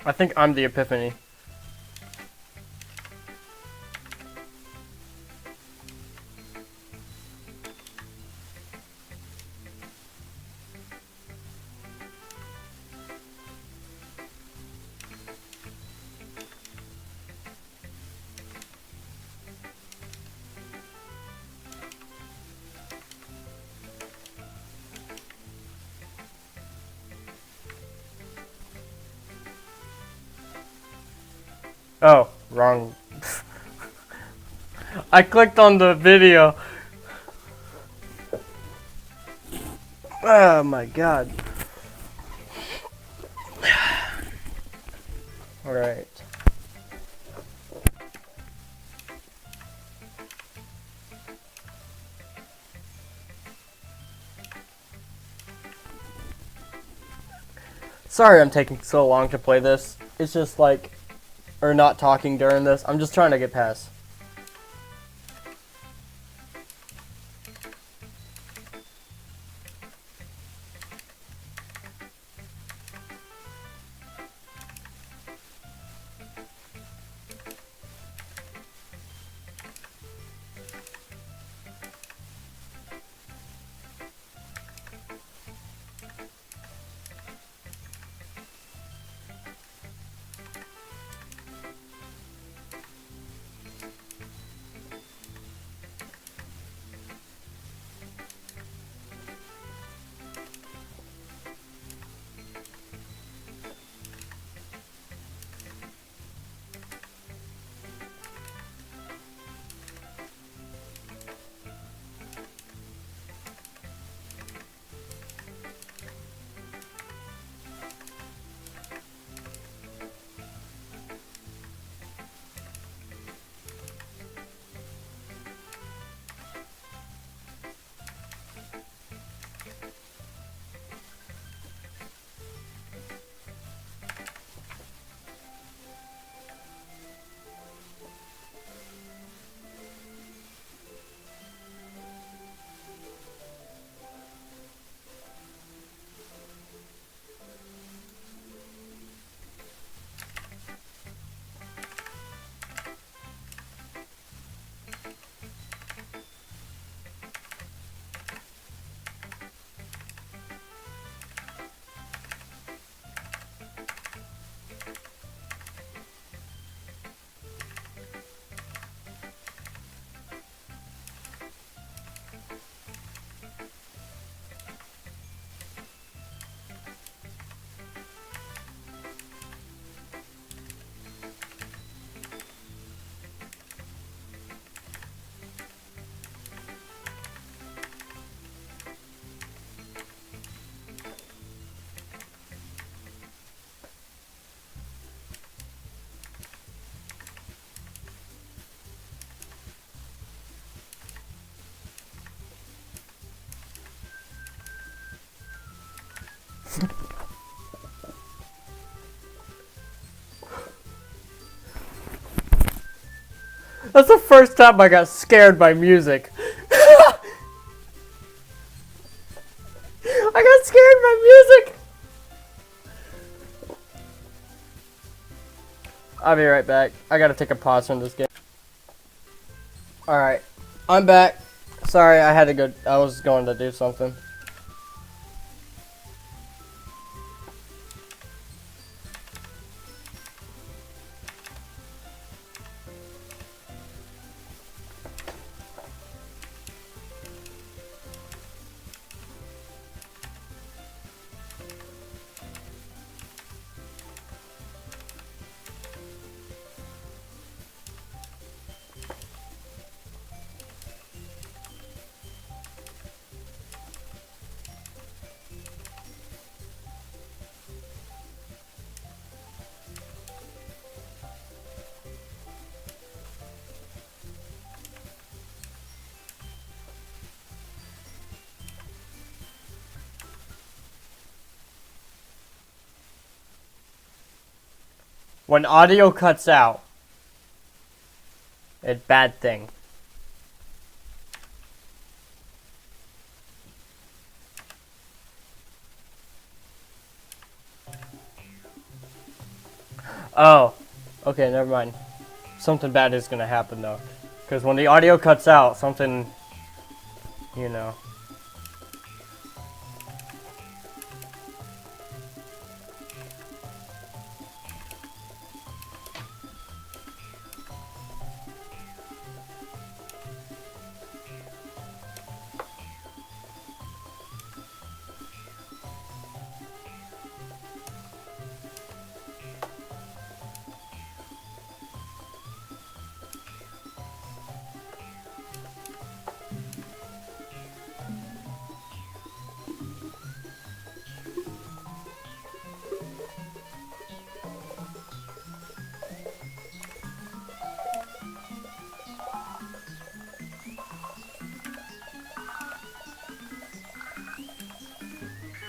I think I'm the epiphany. Oh, wrong. I clicked on the video. Oh my god. Alright. Sorry I'm taking so long to play this. It's just like, or not talking during this. I'm just trying to get past. That's the first time I got scared by music. I got scared by music. I'll be right back. I gotta take a pause from this game. Alright, I'm back. Sorry, I had to go. I was going to do something. When audio cuts out, it's a bad thing. Oh. Okay, never mind. Something bad is gonna happen though. Because when the audio cuts out, something, you know.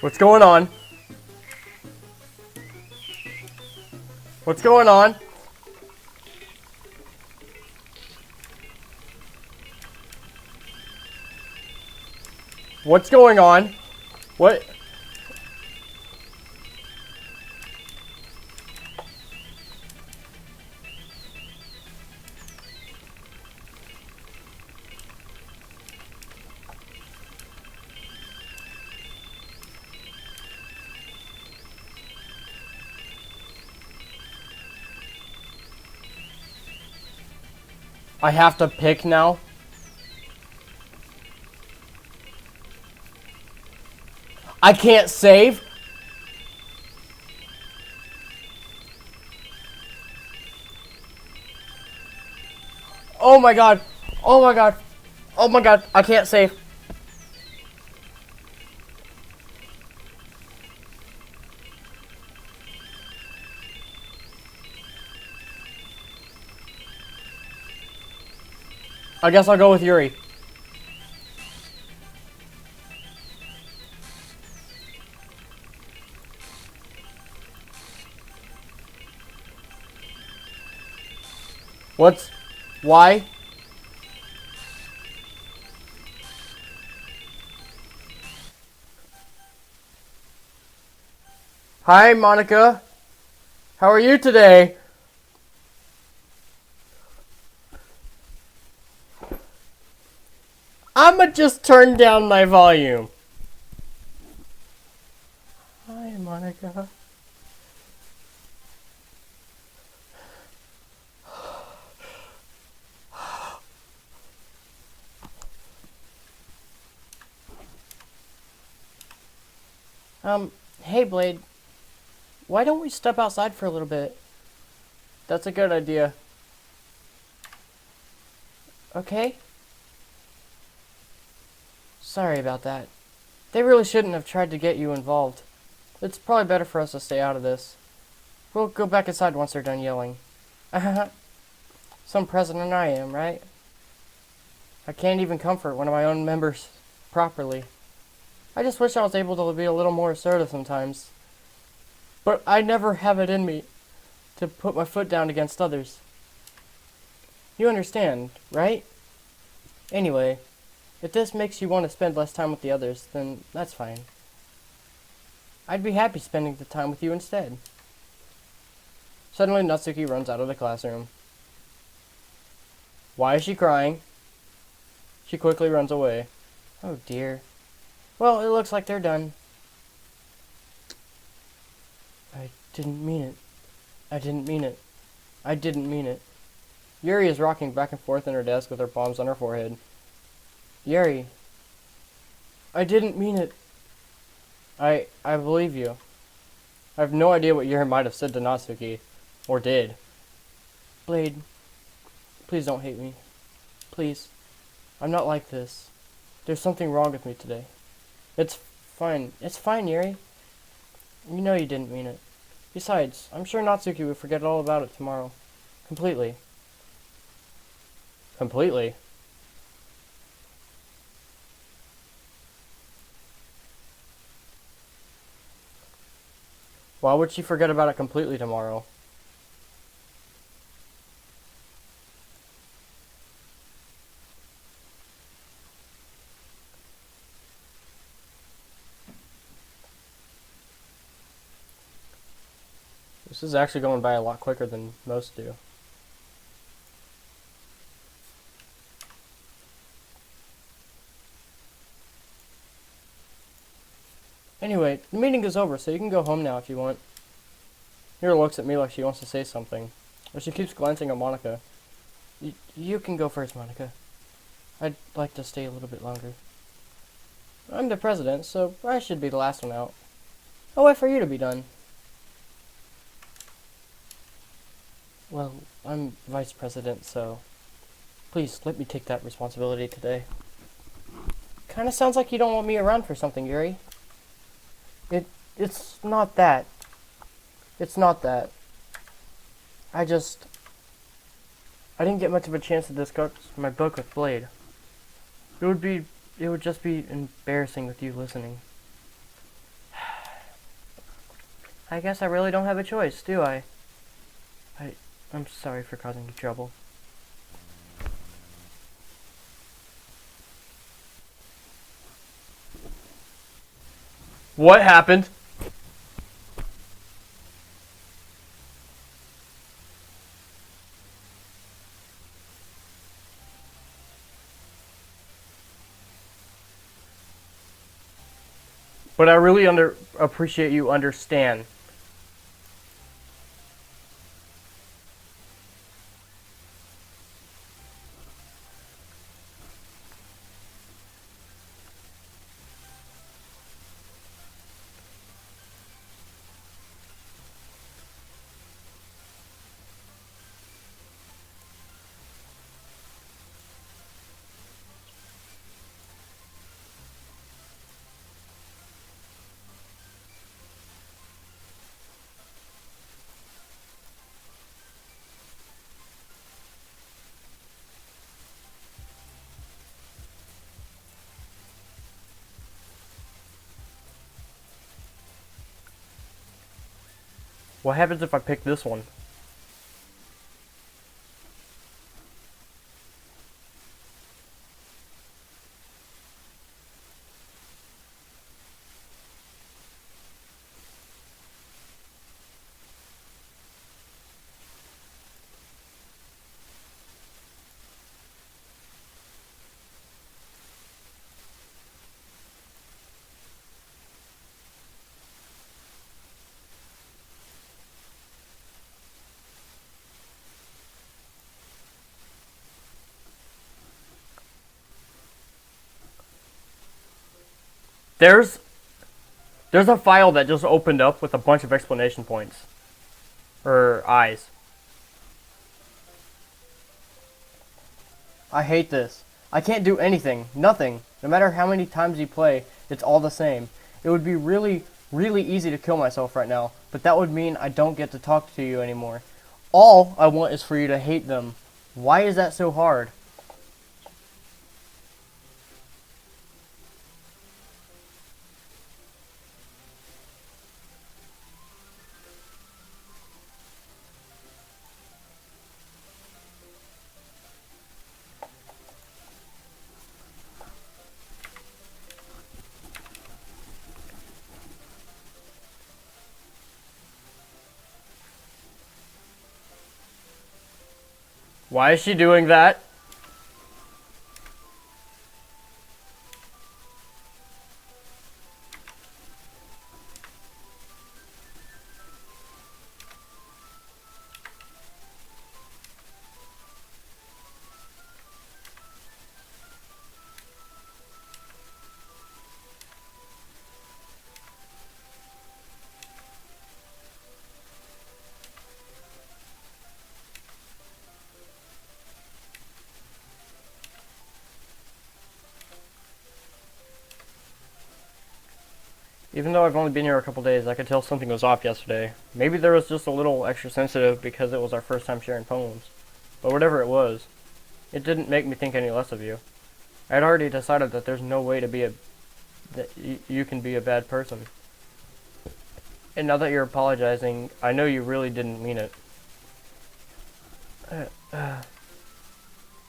What's going on? What's going on? What's going on? What? I have to pick now? I can't save? Oh my god. Oh my god. Oh my god. I can't save. I guess I'll go with Yuri. What's... Why? Hi, Monica. How are you today? I'ma just turn down my volume. Hi, Monica. Hey, Blade. Why don't we step outside for a little bit? That's a good idea. Okay? Sorry about that. They really shouldn't have tried to get you involved. It's probably better for us to stay out of this. We'll go back inside once they're done yelling. Some president I am, right? I can't even comfort one of my own members properly. I just wish I was able to be a little more assertive sometimes. But I never have it in me to put my foot down against others. You understand, right? Anyway, if this makes you want to spend less time with the others, then that's fine. I'd be happy spending the time with you instead. Suddenly, Natsuki runs out of the classroom. Why is she crying? She quickly runs away. Oh dear. Well, it looks like they're done. I didn't mean it. I didn't mean it. I didn't mean it. Yuri is rocking back and forth in her desk with her palms on her forehead. Yuri. I didn't mean it. I believe you. I have no idea what Yuri might have said to Natsuki. Or did. Blade. Please don't hate me. Please. I'm not like this. There's something wrong with me today. It's fine. It's fine, Yuri. You know you didn't mean it. Besides, I'm sure Natsuki would forget all about it tomorrow. Completely. Completely? Why would she forget about it completely tomorrow? This is actually going by a lot quicker than most do. Anyway, the meeting is over, so you can go home now if you want. Hiro looks at me like she wants to say something, but she keeps glancing at Monica. You can go first, Monica. I'd like to stay a little bit longer. I'm the president, so I should be the last one out. I'll wait for you to be done. Well, I'm vice president, so please let me take that responsibility today. Kinda sounds like you don't want me around for something, Yuri. It's not that. It's not that. I didn't get much of a chance to discuss my book with Blade. It would just be embarrassing with you listening. I guess I really don't have a choice, do I? I'm sorry for causing you trouble. What happened? But I really appreciate you understand. What happens if I pick this one? There's a file that just opened up with a bunch of exclamation points. Or eyes. I hate this. I can't do anything. Nothing. No matter how many times you play, it's all the same. It would be really, really easy to kill myself right now, but that would mean I don't get to talk to you anymore. All I want is for you to hate them. Why is that so hard? Why is she doing that? Even though I've only been here a couple days, I could tell something was off yesterday. Maybe there was just a little extra sensitive because it was our first time sharing poems. But whatever it was, it didn't make me think any less of you. I had already decided that there's no way to be that you can be a bad person. And now that you're apologizing, I know you really didn't mean it.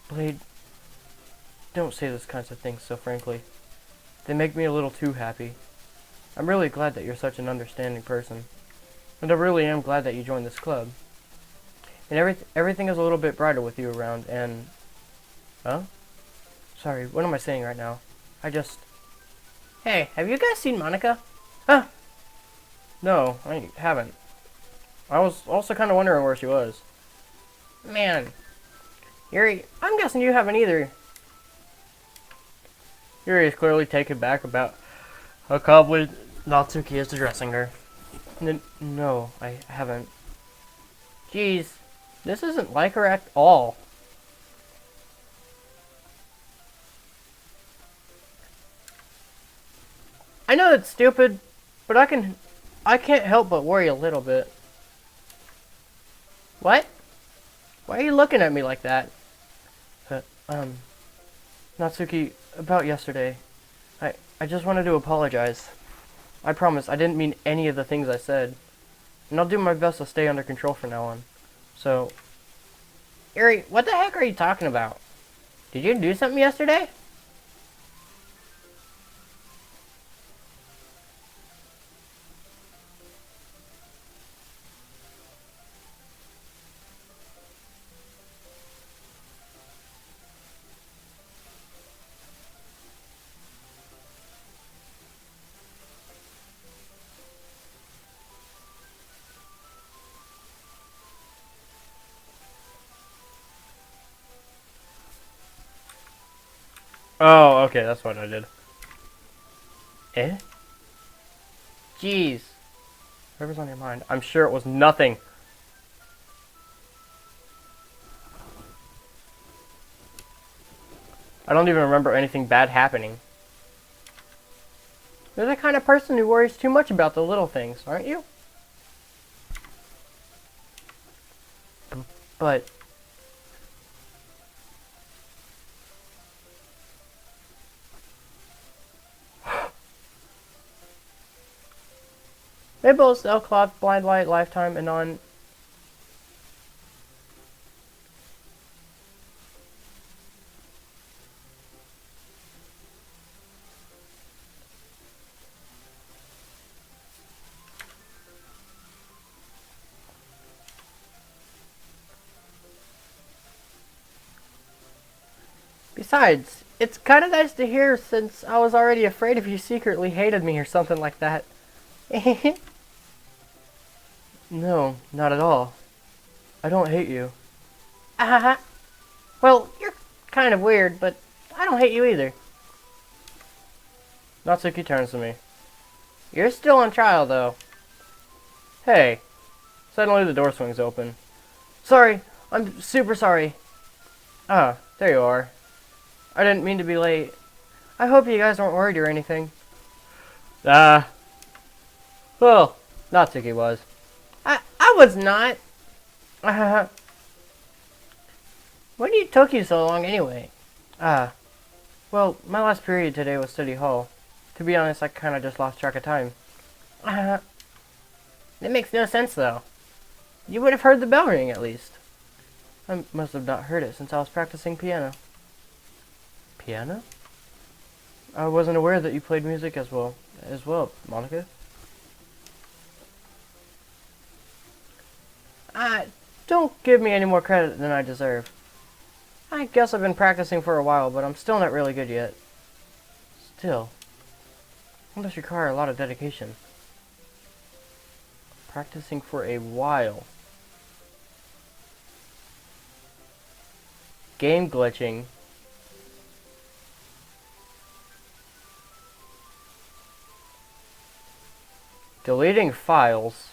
Blade, don't say those kinds of things so frankly. They make me a little too happy. I'm really glad that you're such an understanding person. And I really am glad that you joined this club. And everything is a little bit brighter with you around, and... Huh? Sorry, what am I saying right now? Hey, have you guys seen Monica? Huh? No, I haven't. I was also kind of wondering where she was. Man. Yuri, I'm guessing you haven't either. Yuri is clearly taken back about how calmly Natsuki is addressing her. No, I haven't. Jeez, this isn't like her at all. I know it's stupid, but I can't help but worry a little bit. What? Why are you looking at me like that? Natsuki, about yesterday. I just wanted to apologize. I promise, I didn't mean any of the things I said. And I'll do my best to stay under control from now on. So... Yuri, what the heck are you talking about? Did you do something yesterday? Oh, okay, that's what I did. Eh? Jeez. Whatever's on your mind. I'm sure it was nothing. I don't even remember anything bad happening. You're the kind of person who worries too much about the little things, aren't you? But... They both sell cloth, blind light, lifetime, and on... Besides, it's kind of nice to hear since I was already afraid if you secretly hated me or something like that. No, not at all. I don't hate you. Well, you're kind of weird, but I don't hate you either. Natsuki turns to me. You're still on trial, though. Hey. Suddenly the door swings open. Sorry, I'm super sorry. Ah, there you are. I didn't mean to be late. I hope you guys weren't worried or anything. Well, Natsuki was. I was not. What took you so long anyway? Well, my last period today was study hall. To be honest, I kind of just lost track of time. That makes no sense though. You would have heard the bell ring at least. I must have not heard it since I was practicing piano. Piano? I wasn't aware that you played music as well, Monica. Don't give me any more credit than I deserve. I guess I've been practicing for a while, but I'm still not really good yet. Still, it must require a lot of dedication. Practicing for a while. Game glitching. Deleting files.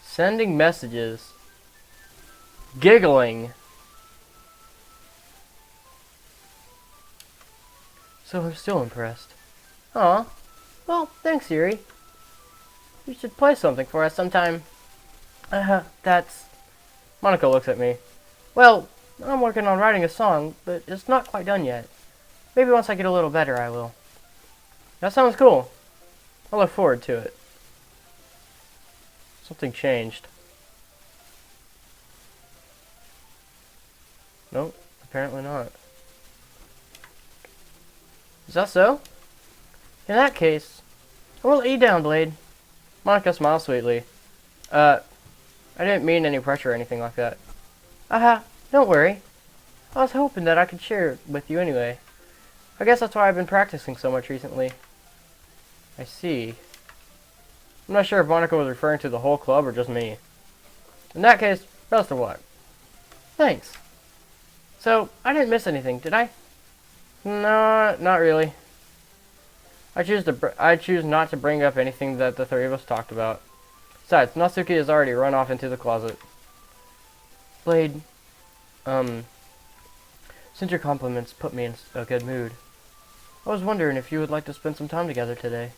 Sending messages. Giggling. So I'm still impressed. Aw. Well, thanks, Yuri. You should play something for us sometime. That's... Monica looks at me. Well, I'm working on writing a song, but it's not quite done yet. Maybe once I get a little better, I will. That sounds cool. I look forward to it. Something changed. Nope, apparently not. Is that so? In that case, I will let you down, Blade. Monica smiled sweetly. I didn't mean any pressure or anything like that. Aha, don't worry. I was hoping that I could share it with you anyway. I guess that's why I've been practicing so much recently. I see. I'm not sure if Monica was referring to the whole club or just me. In that case, best of luck. Thanks. So, I didn't miss anything, did I? No, not really. I choose not to bring up anything that the three of us talked about. Besides, Natsuki has already run off into the closet. Blade, since your compliments put me in a good mood, I was wondering if you would like to spend some time together today.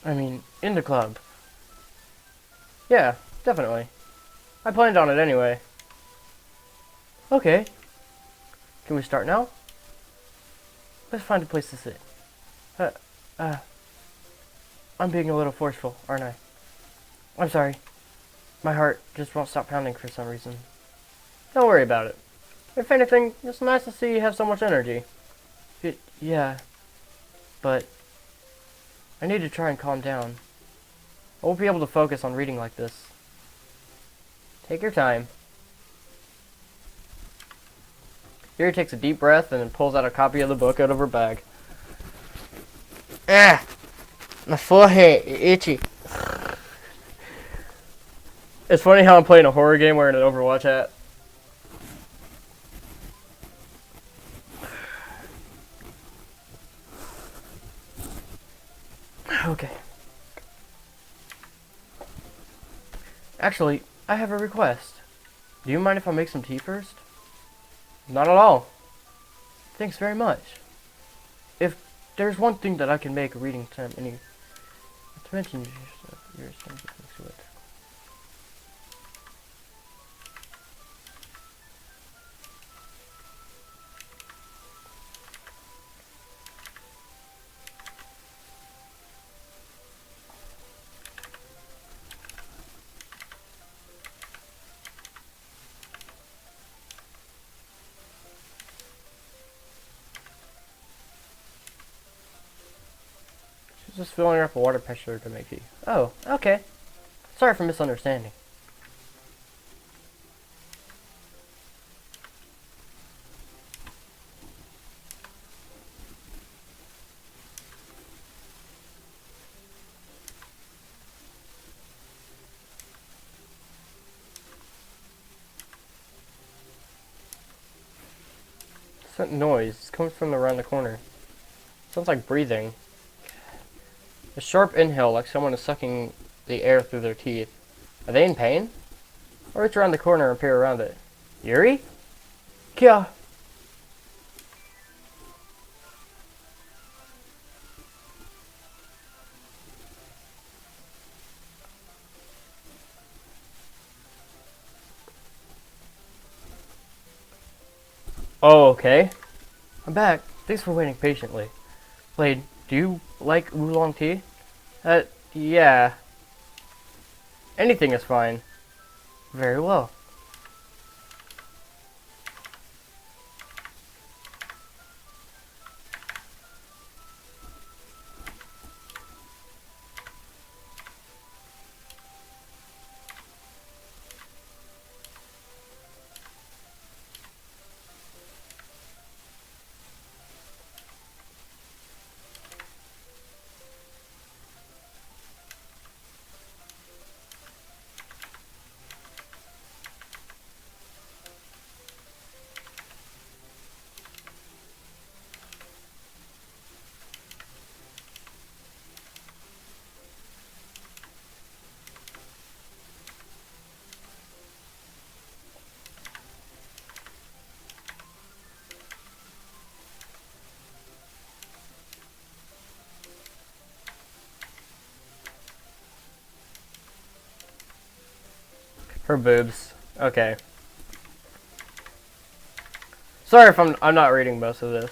I mean, in the club. Yeah, definitely. I planned on it anyway. Okay. Can we start now? Let's find a place to sit. I'm being a little forceful, aren't I? I'm sorry. My heart just won't stop pounding for some reason. Don't worry about it. If anything, it's nice to see you have so much energy. Yeah, but I need to try and calm down. I won't be able to focus on reading like this. Take your time. Yuri takes a deep breath and then pulls out a copy of the book out of her bag. Ah! My forehead is itchy. It's funny how I'm playing a horror game wearing an Overwatch hat. Okay. Actually, I have a request. Do you mind if I make some tea first? Not at all. Thanks very much. If there's one thing that I can make a reading time any to mention yours to it. Just filling up a water pressure to make tea. Oh, okay. Sorry for misunderstanding. That noise comes from around the corner. Sounds like breathing. A sharp inhale, like someone is sucking the air through their teeth. Are they in pain? I'll reach around the corner and peer around it. Yuri? Kya? Oh, okay. I'm back. Thanks for waiting patiently. Blade, do you like oolong tea? Yeah. Anything is fine. Very well. Her boobs. Okay. Sorry if I'm not reading most of this.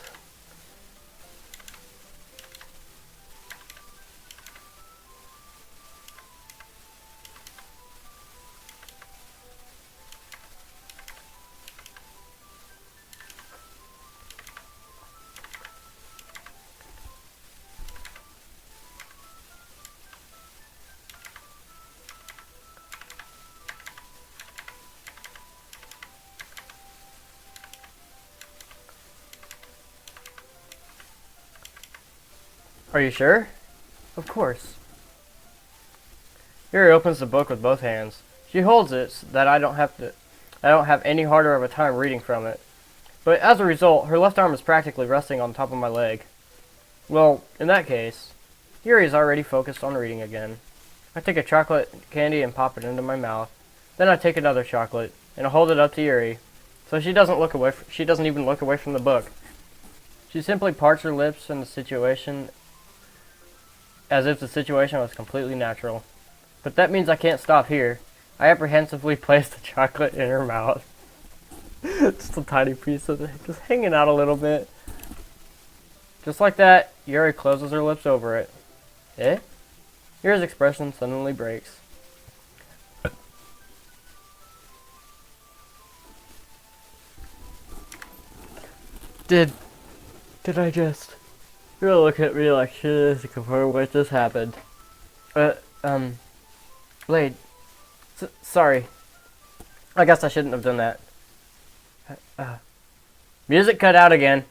Are you sure? Of course. Yuri opens the book with both hands. She holds it so that I don't have any harder of a time reading from it. But as a result, her left arm is practically resting on top of my leg. Well, in that case, Yuri is already focused on reading again. I take a chocolate candy and pop it into my mouth. Then I take another chocolate and I hold it up to Yuri, so she doesn't even look away from the book. She simply parts her lips in the situation as if the situation was completely natural. But that means I can't stop here. I apprehensively place the chocolate in her mouth. Just a tiny piece of it, just hanging out a little bit. Just like that, Yuri closes her lips over it. Eh? Yuri's expression suddenly breaks. Did I just... You're gonna look at me like shit to confirm what just happened. Blade. Sorry. I guess I shouldn't have done that. Music cut out again.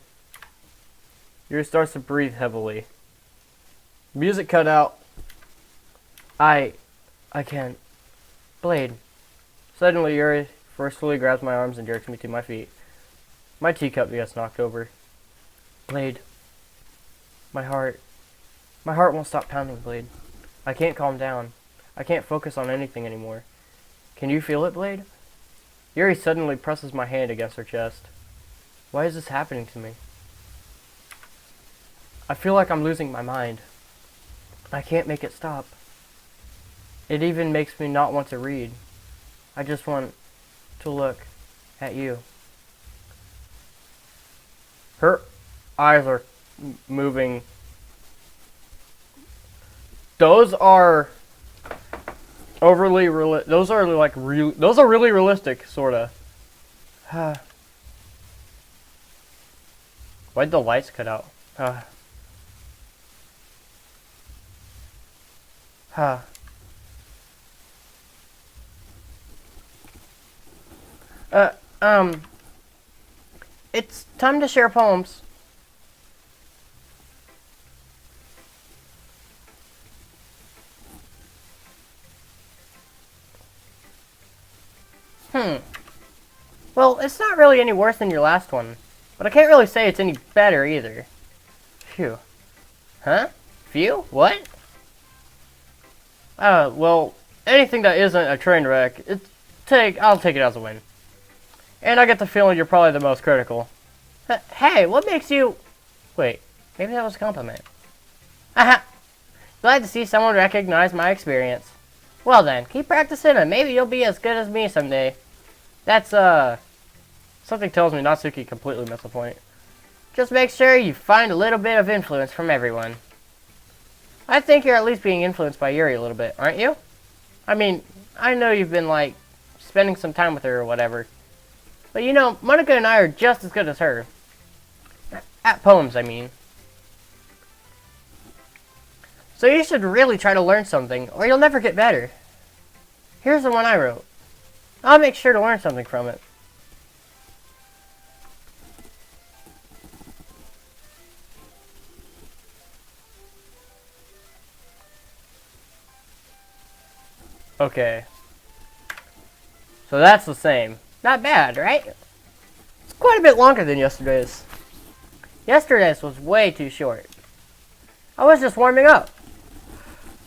Yuri starts to breathe heavily. Music cut out. I can't. Blade. Suddenly Yuri forcefully grabs my arms and jerks me to my feet. My teacup gets knocked over. Blade. My heart won't stop pounding, Blade. I can't calm down. I can't focus on anything anymore. Can you feel it, Blade? Yuri suddenly presses my hand against her chest. Why is this happening to me? I feel like I'm losing my mind. I can't make it stop. It even makes me not want to read. I just want to look at you. Her eyes are moving. Those are overly those are really realistic, sorta. Why'd the lights cut out? It's time to share poems. Well, it's not really any worse than your last one, but I can't really say it's any better either. Phew. Huh? Phew? What? Well, anything that isn't a train wreck, I'll take it as a win. And I get the feeling you're probably the most critical. Hey, what makes you... Wait, maybe that was a compliment. Haha. Glad to see someone recognize my experience. Well then, keep practicing and maybe you'll be as good as me someday. That's, something tells me Natsuki completely missed the point. Just make sure you find a little bit of influence from everyone. I think you're at least being influenced by Yuri a little bit, aren't you? I mean, I know you've been, like, spending some time with her or whatever. But you know, Monica and I are just as good as her. At poems, I mean. So you should really try to learn something, or you'll never get better. Here's the one I wrote. I'll make sure to learn something from it. Okay. So that's the same. Not bad, right? It's quite a bit longer than yesterday's. Yesterday's was way too short. I was just warming up.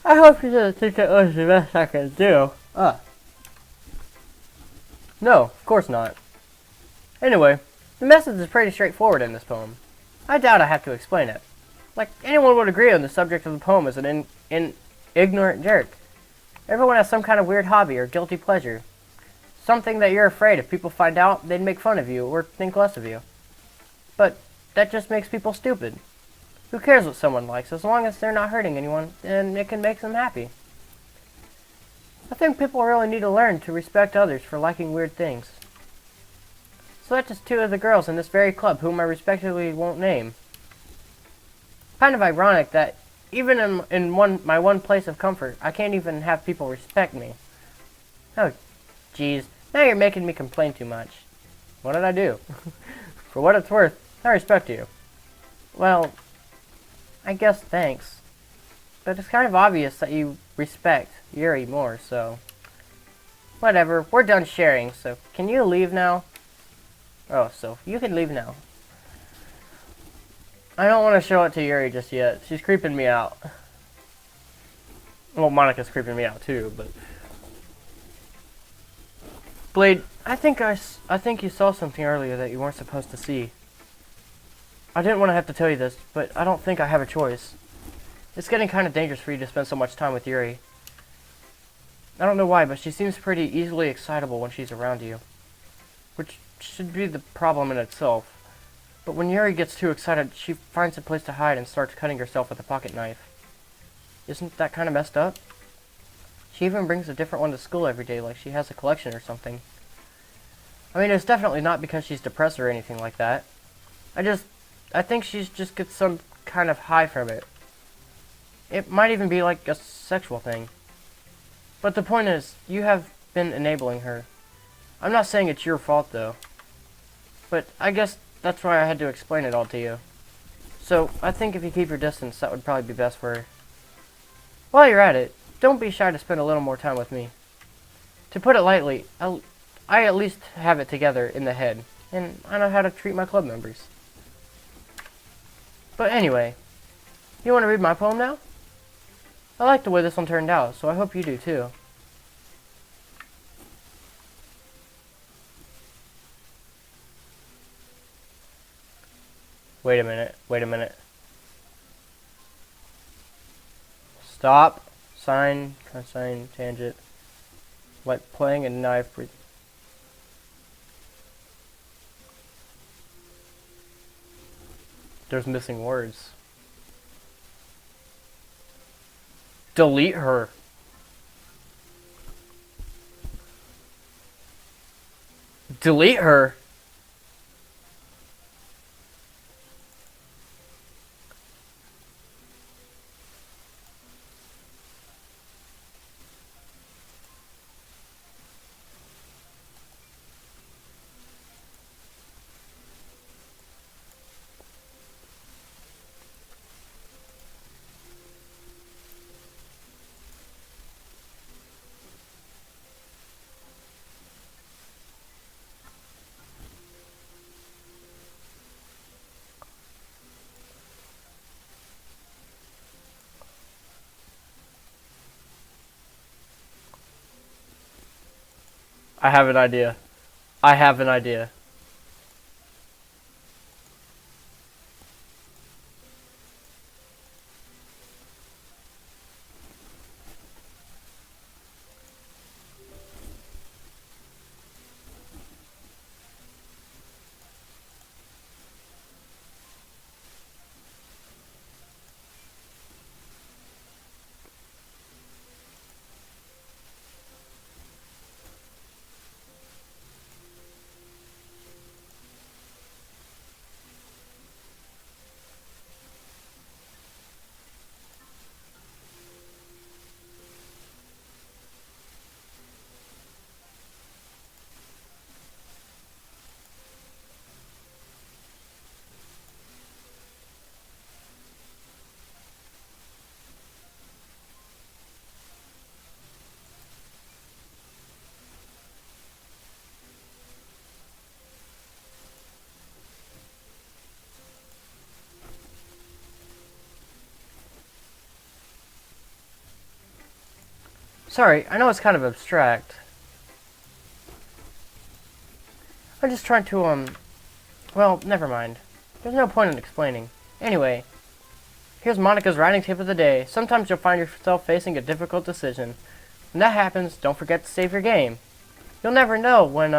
I hope you didn't think it was the best I could do. No, of course not. Anyway, the message is pretty straightforward in this poem. I doubt I have to explain it. Like, anyone would agree on the subject of the poem is an ignorant jerk. Everyone has some kind of weird hobby or guilty pleasure. Something that you're afraid if people find out, they'd make fun of you or think less of you. But that just makes people stupid. Who cares what someone likes, as long as they're not hurting anyone, and it can make them happy. I think people really need to learn to respect others for liking weird things. So that's just two of the girls in this very club whom I respectively won't name. Kind of ironic that even in my one place of comfort, I can't even have people respect me. Oh, jeez. Now you're making me complain too much. What did I do? For what it's worth, I respect you. Well, I guess thanks. But it's kind of obvious that you respect Yuri more, so... Whatever, we're done sharing, so can you leave now? Oh, so you can leave now. I don't want to show it to Yuri just yet. She's creeping me out. Well, Monica's creeping me out too, but... Blade, I think you saw something earlier that you weren't supposed to see. I didn't want to have to tell you this, but I don't think I have a choice. It's getting kind of dangerous for you to spend so much time with Yuri. I don't know why, but she seems pretty easily excitable when she's around you. Which should be the problem in itself. But when Yuri gets too excited, she finds a place to hide and starts cutting herself with a pocket knife. Isn't that kind of messed up? She even brings a different one to school every day, like she has a collection or something. I mean, it's definitely not because she's depressed or anything like that. I think she's just gets some kind of high from it. It might even be like a sexual thing. But the point is, you have been enabling her. I'm not saying it's your fault, though. But I guess that's why I had to explain it all to you. So, I think if you keep your distance, that would probably be best for her. While you're at it, don't be shy to spend a little more time with me. To put it lightly, I at least have it together in the head, and I know how to treat my club members. But anyway, you want to read my poem now? I like the way this one turned out, so I hope you do too. Wait a minute. Stop, sine, cosine, tangent, like playing a knife. There's missing words. Delete her. Delete her. I have an idea. I have an idea. Sorry, I know it's kind of abstract. I'm just trying to, well, never mind. There's no point in explaining. Anyway, here's Monica's writing tip of the day. Sometimes you'll find yourself facing a difficult decision. When that happens, don't forget to save your game. You'll never know when,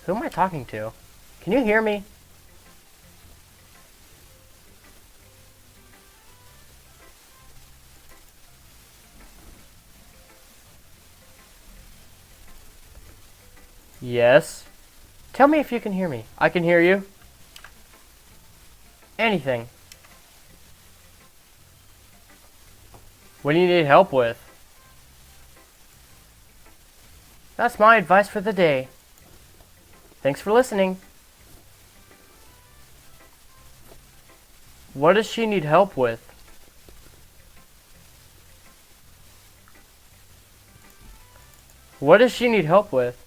who am I talking to? Can you hear me? Yes. Tell me if you can hear me. I can hear you. Anything. What do you need help with? That's my advice for the day. Thanks for listening. What does she need help with? What does she need help with?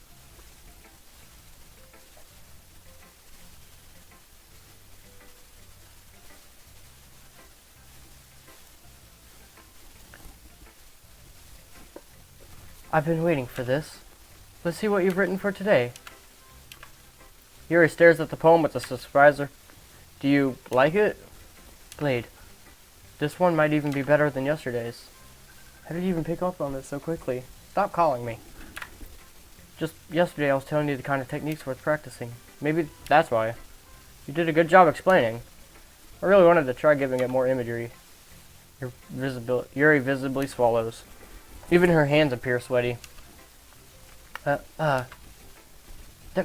I've been waiting for this. Let's see what you've written for today. Yuri stares at the poem with a surprise. Do you like it? Blade. This one might even be better than yesterday's. How did you even pick up on this so quickly? Stop calling me. Just yesterday I was telling you the kind of techniques worth practicing. Maybe that's why. You did a good job explaining. I really wanted to try giving it more imagery. Yuri visibly swallows. Even her hands appear sweaty. That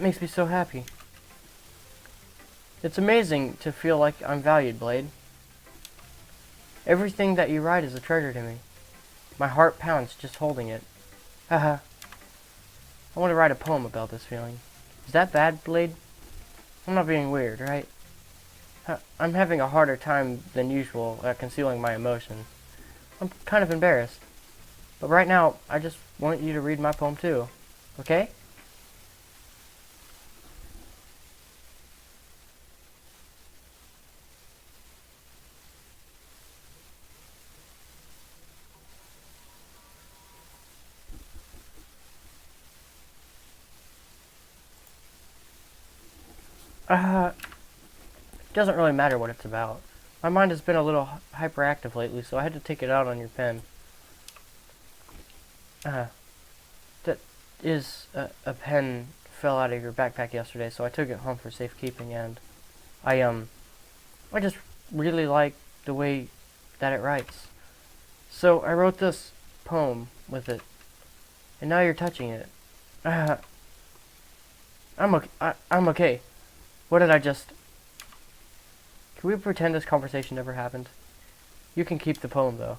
makes me so happy. It's amazing to feel like I'm valued, Blade. Everything that you write is a treasure to me. My heart pounds just holding it. Haha. I want to write a poem about this feeling. Is that bad, Blade? I'm not being weird, right? I'm having a harder time than usual at concealing my emotions. I'm kind of embarrassed. But right now, I just want you to read my poem too. Okay? It doesn't really matter what it's about. My mind has been a little hyperactive lately, so I had to take it out on your pen. That is, a pen fell out of your backpack yesterday, so I took it home for safekeeping, and I just really like the way that it writes. So I wrote this poem with it, and now you're touching it. I'm okay. What did I just... Can we pretend this conversation never happened? You can keep the poem, though.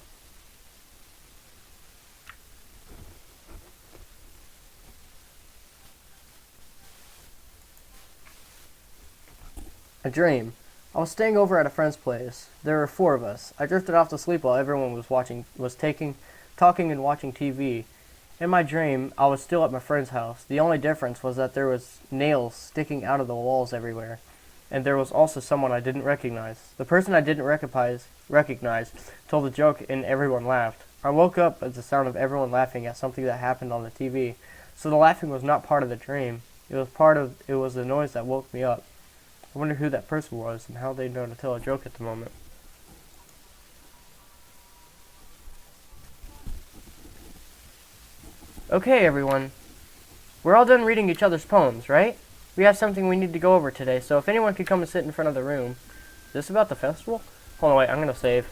A dream. I was staying over at a friend's place. There were 4 of us. I drifted off to sleep while everyone was talking and watching TV. In my dream, I was still at my friend's house. The only difference was that there was nails sticking out of the walls everywhere. And there was also someone I didn't recognize. The person I didn't recognize told a joke and everyone laughed. I woke up at the sound of everyone laughing at something that happened on the TV. So the laughing was not part of the dream. It was the noise that woke me up. I wonder who that person was and how they'd know to tell a joke at the moment. Okay, everyone. We're all done reading each other's poems, right? We have something we need to go over today, so if anyone could come and sit in front of the room. Is this about the festival? Hold on, wait, I'm gonna save.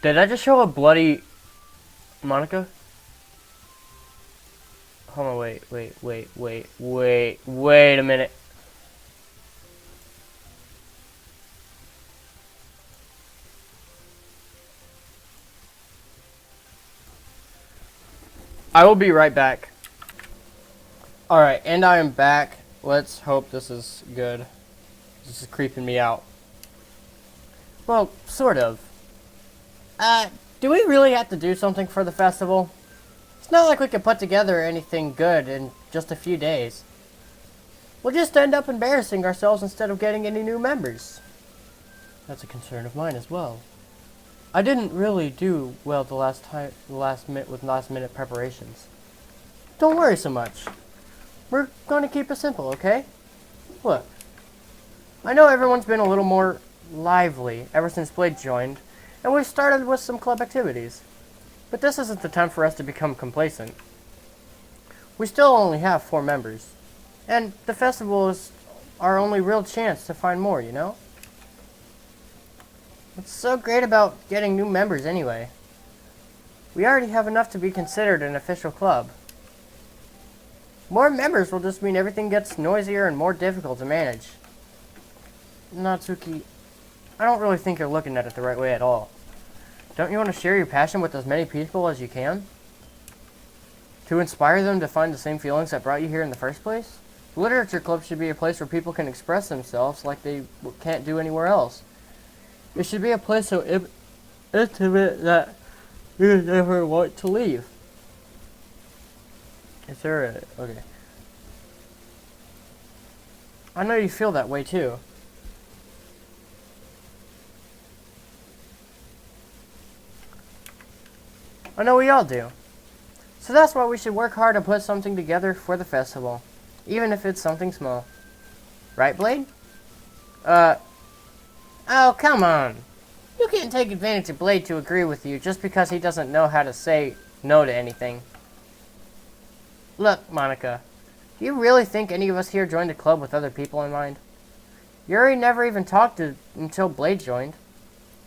Did I just show a bloody Monica? Hold on, wait a minute. I will be right back. Alright, and I am back. Let's hope this is good. This is creeping me out. Well, sort of. Do we really have to do something for the festival? It's not like we could put together anything good in just a few days. We'll just end up embarrassing ourselves instead of getting any new members. That's a concern of mine as well. I didn't really do well the last minute preparations. Don't worry so much. We're going to keep it simple, okay? Look, I know everyone's been a little more lively ever since Blade joined, and we've started with some club activities. But this isn't the time for us to become complacent. We still only have 4 members, and the festival is our only real chance to find more, you know? What's so great about getting new members anyway? We already have enough to be considered an official club. More members will just mean everything gets noisier and more difficult to manage. Natsuki, I don't really think you're looking at it the right way at all. Don't you want to share your passion with as many people as you can? To inspire them to find the same feelings that brought you here in the first place? The literature club should be a place where people can express themselves like they can't do anywhere else. It should be a place so intimate that you never want to leave. Is there a... Okay. I know you feel that way too. I know we all do. So that's why we should work hard to put something together for the festival. Even if it's something small. Right, Blade? Oh, come on. You can't take advantage of Blade to agree with you just because he doesn't know how to say no to anything. Look, Monica. Do you really think any of us here joined a club with other people in mind? Yuri never even talked to until Blade joined.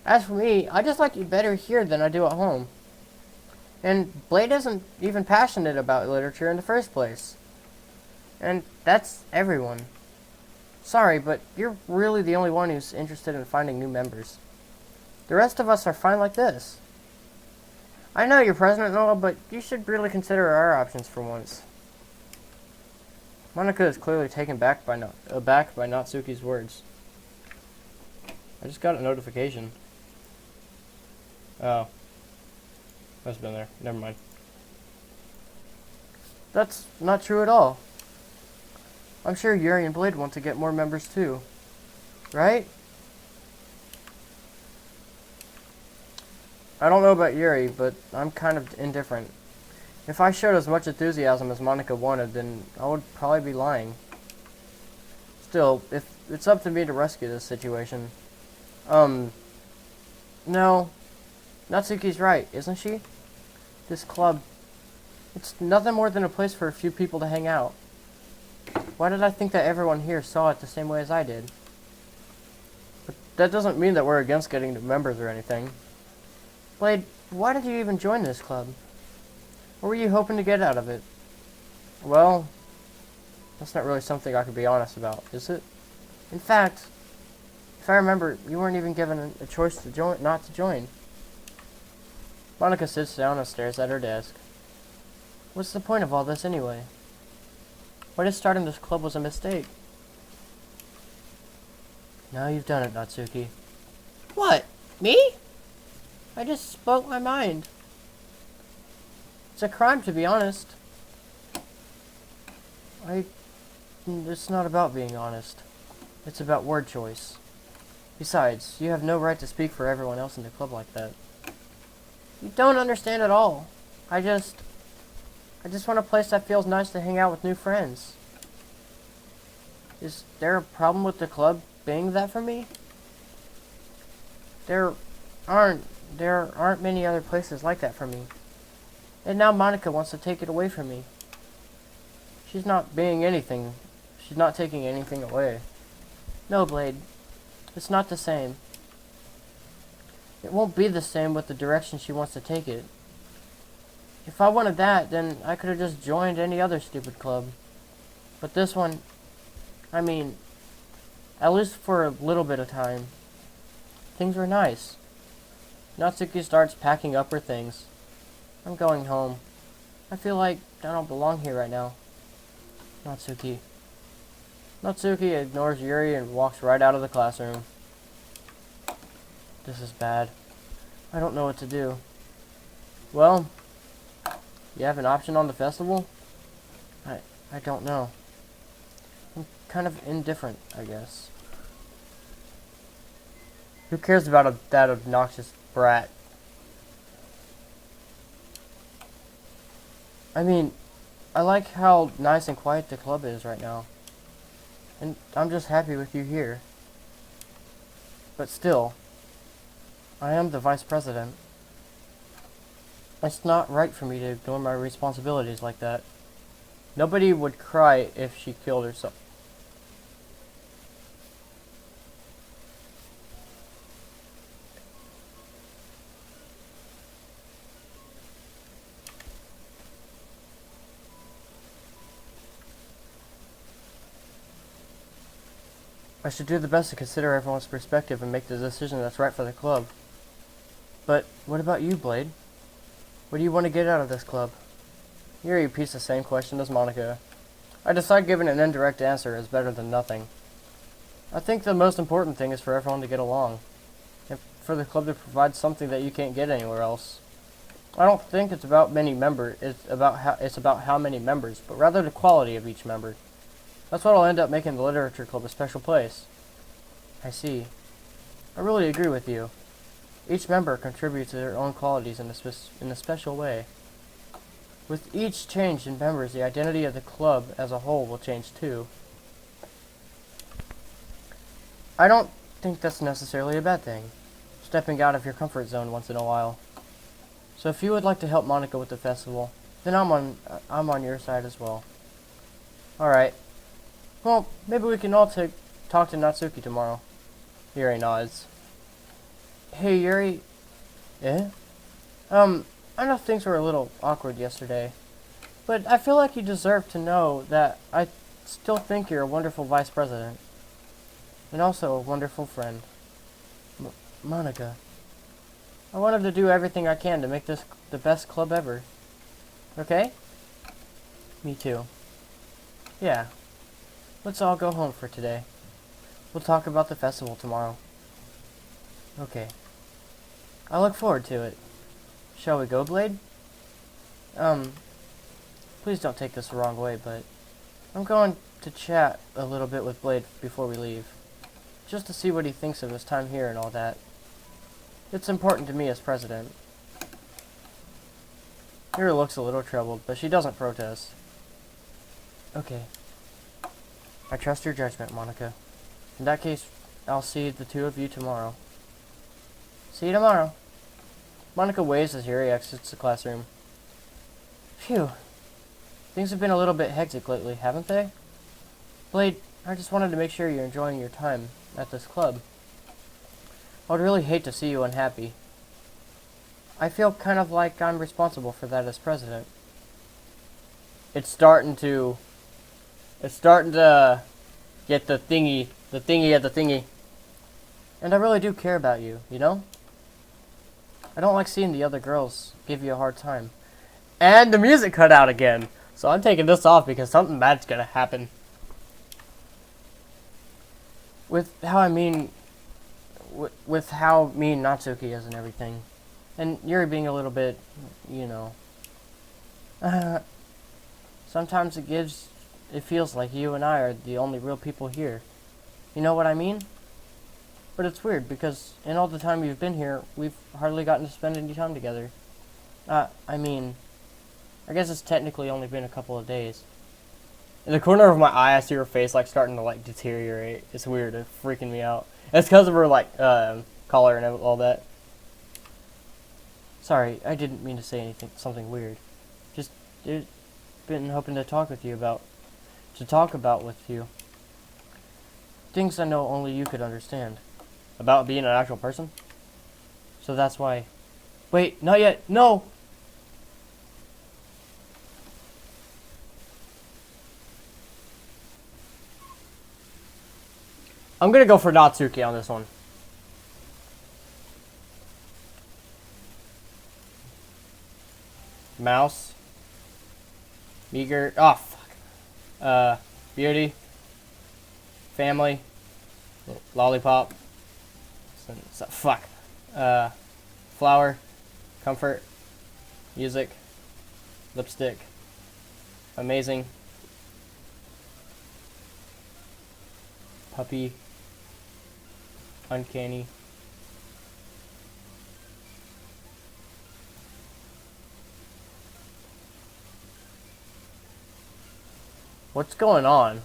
As for me, I just like you better here than I do at home. And Blade isn't even passionate about literature in the first place. And that's everyone. Sorry, but you're really the only one who's interested in finding new members. The rest of us are fine like this. I know you're president and all, but you should really consider our options for once. Monica is clearly taken aback by Natsuki's words. I just got a notification. Oh. That's been there. Never mind. That's not true at all. I'm sure Yuri and Blade want to get more members too. Right? I don't know about Yuri, but I'm kind of indifferent. If I showed as much enthusiasm as Monica wanted, then I would probably be lying. Still, if it's up to me to rescue this situation. No. Natsuki's right, isn't she? This club, it's nothing more than a place for a few people to hang out. Why did I think that everyone here saw it the same way as I did? But that doesn't mean that we're against getting new members or anything. Blade, why did you even join this club? What were you hoping to get out of it? Well, that's not really something I could be honest about, is it? In fact, if I remember, you weren't even given a choice to join, not to join. Monica sits down and stares at her desk. What's the point of all this anyway? What if starting this club was a mistake? Now you've done it, Natsuki. What? Me? I just spoke my mind. It's a crime, to be honest. It's not about being honest. It's about word choice. Besides, you have no right to speak for everyone else in the club like that. You don't understand at all. I just want a place that feels nice to hang out with new friends. Is there a problem with the club being that for me? There aren't many other places like that for me. And now Monica wants to take it away from me. She's not taking anything away. No, Blade. It's not the same. It won't be the same with the direction she wants to take it. If I wanted that, then I could have just joined any other stupid club. But this one, I mean, at least for a little bit of time, things were nice. Natsuki starts packing up her things. I'm going home. I feel like I don't belong here right now. Natsuki. Natsuki ignores Yuri and walks right out of the classroom. This is bad. I don't know what to do. Well, you have an option on the festival? I don't know. I'm kind of indifferent, I guess. Who cares about that obnoxious brat? I mean, I like how nice and quiet the club is right now. And I'm just happy with you here. But still, I am the vice president. It's not right for me to ignore my responsibilities like that. Nobody would cry if she killed herself. I should do the best to consider everyone's perspective and make the decision that's right for the club. But what about you, Blade? What do you want to get out of this club? Yuri repeats the same question as Monica. I decide giving an indirect answer is better than nothing. I think the most important thing is for everyone to get along, and for the club to provide something that you can't get anywhere else. I don't think it's about it's about how many members, but rather the quality of each member. That's what'll end up making the literature club a special place. I see. I really agree with you. Each member contributes their own qualities in a special way. With each change in members, the identity of the club as a whole will change too. I don't think that's necessarily a bad thing, stepping out of your comfort zone once in a while. So if you would like to help Monica with the festival, then I'm on your side as well. Alright. Well, maybe we can all talk to Natsuki tomorrow. Yuri nods. Hey, Yuri. Eh? I know things were a little awkward yesterday, but I feel like you deserve to know that I still think you're a wonderful vice president. And also a wonderful friend. Monica. I wanted to do everything I can to make this the best club ever. Okay? Me too. Yeah. Let's all go home for today. We'll talk about the festival tomorrow. Okay. I look forward to it. Shall we go, Blade? Please don't take this the wrong way, but I'm going to chat a little bit with Blade before we leave. Just to see what he thinks of his time here and all that. It's important to me as president. Yuri looks a little troubled, but she doesn't protest. Okay. I trust your judgment, Monica. In that case, I'll see the two of you tomorrow. See you tomorrow. Monica waves as Yuri exits the classroom. Phew. Things have been a little bit hectic lately, haven't they? Blade, I just wanted to make sure you're enjoying your time at this club. I would really hate to see you unhappy. I feel kind of like I'm responsible for that as president. It's starting to get the thingy at the thingy. And I really do care about you, you know? I don't like seeing the other girls give you a hard time. And the music cut out again. So I'm taking this off because something bad's gonna happen. With how mean Natsuki is and everything. And Yuri being a little bit, you know. Sometimes it feels like you and I are the only real people here. You know what I mean? But it's weird because in all the time you've been here, we've hardly gotten to spend any time together. I mean, I guess it's technically only been a couple of days. In the corner of my eye, I see her face like starting to like deteriorate. It's weird. It's freaking me out. It's because of her like collar and all that. Sorry, I didn't mean to say something weird. Just been hoping to talk about with you. Things I know only you could understand. About being an actual person? So that's why... Wait, not yet! No! I'm gonna go for Natsuki on this one. Mouse. Meager. Oh, fuck. Beauty. Family. Lollipop. Fuck. Flower. Comfort. Music. Lipstick. Amazing. Puppy. Uncanny. What's going on?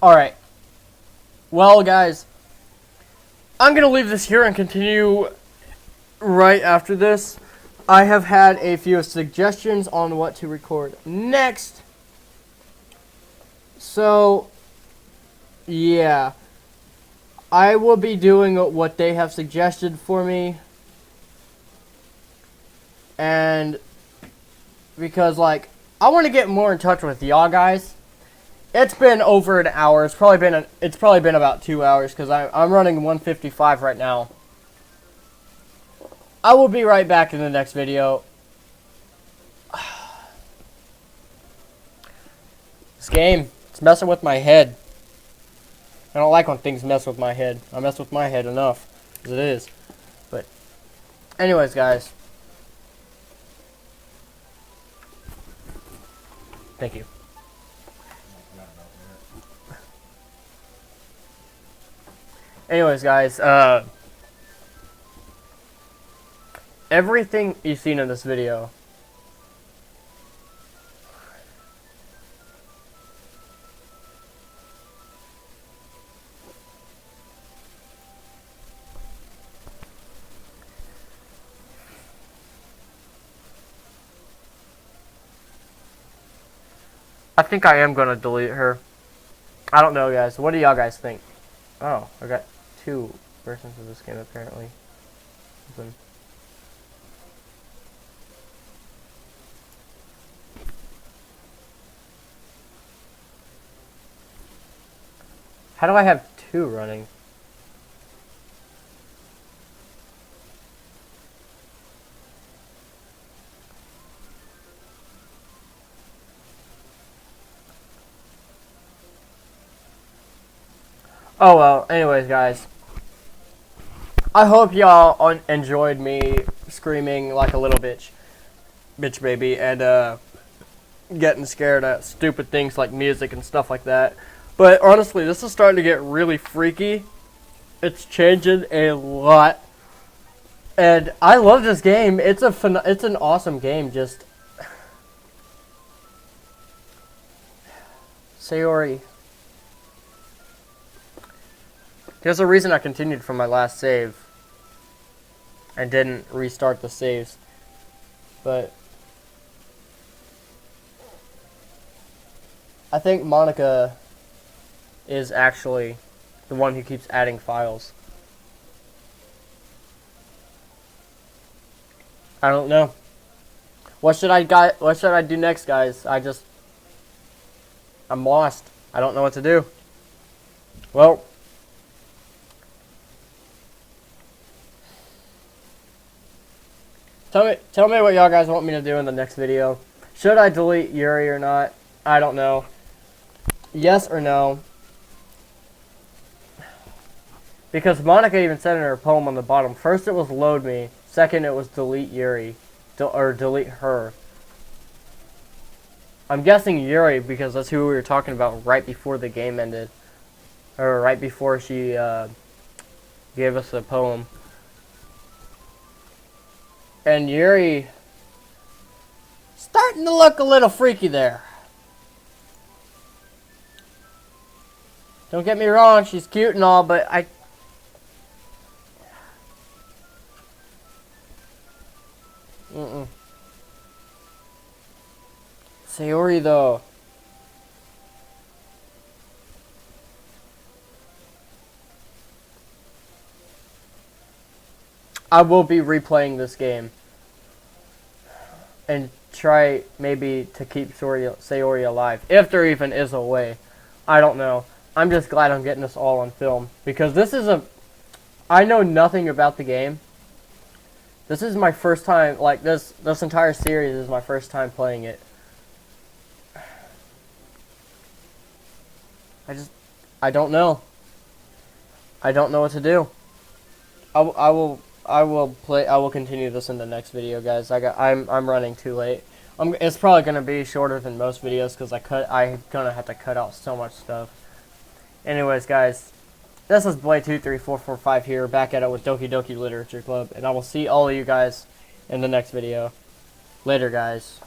Alright. Well, guys, I'm going to leave this here and continue right after this. I have had a few suggestions on what to record next. So, yeah. I will be doing what they have suggested for me. And because like I want to get more in touch with y'all guys. It's been over an hour. It's probably been about 2 hours because I'm running 155 right now. I will be right back in the next video. This game, it's messing with my head. I don't like when things mess with my head. I mess with my head enough as it is. But anyways, guys. Thank you. Anyways, guys, everything you've seen in this video I think I am gonna delete her. I don't know, guys. What do y'all guys think? Oh, I got 2 versions of this game apparently. How do I have 2 running? Oh well, anyways, guys. I hope y'all enjoyed me screaming like a little bitch baby, and getting scared at stupid things like music and stuff like that. But honestly, this is starting to get really freaky. It's changing a lot, and I love this game. It's an awesome game. Just Sayori. There's a reason I continued from my last save and didn't restart the saves. But I think Monica is actually the one who keeps adding files. I don't know. What should I do next, guys? I'm lost. I don't know what to do. Well, tell me what y'all guys want me to do in the next video. Should I delete Yuri or not? I don't know. Yes or no? Because Monica even said in her poem on the bottom, first it was load me, second it was delete Yuri, or delete her. I'm guessing Yuri because that's who we were talking about right before the game ended. Or right before she gave us a poem. And Yuri starting to look a little freaky there. Don't get me wrong, she's cute and all, but Sayori though. I will be replaying this game and try maybe to keep Sayori alive, if there even is a way. I don't know. I'm just glad I'm getting this all on film, because this is I know nothing about the game. This is my first time, like this entire series is my first time playing it. I don't know. I don't know what to do. I will continue this in the next video, guys. I'm running too late. It's probably gonna be shorter than most videos because I'm gonna have to cut out so much stuff. Anyways, guys, this is Boy23445 here, back at it with Doki Doki Literature Club, and I will see all of you guys in the next video. Later, guys.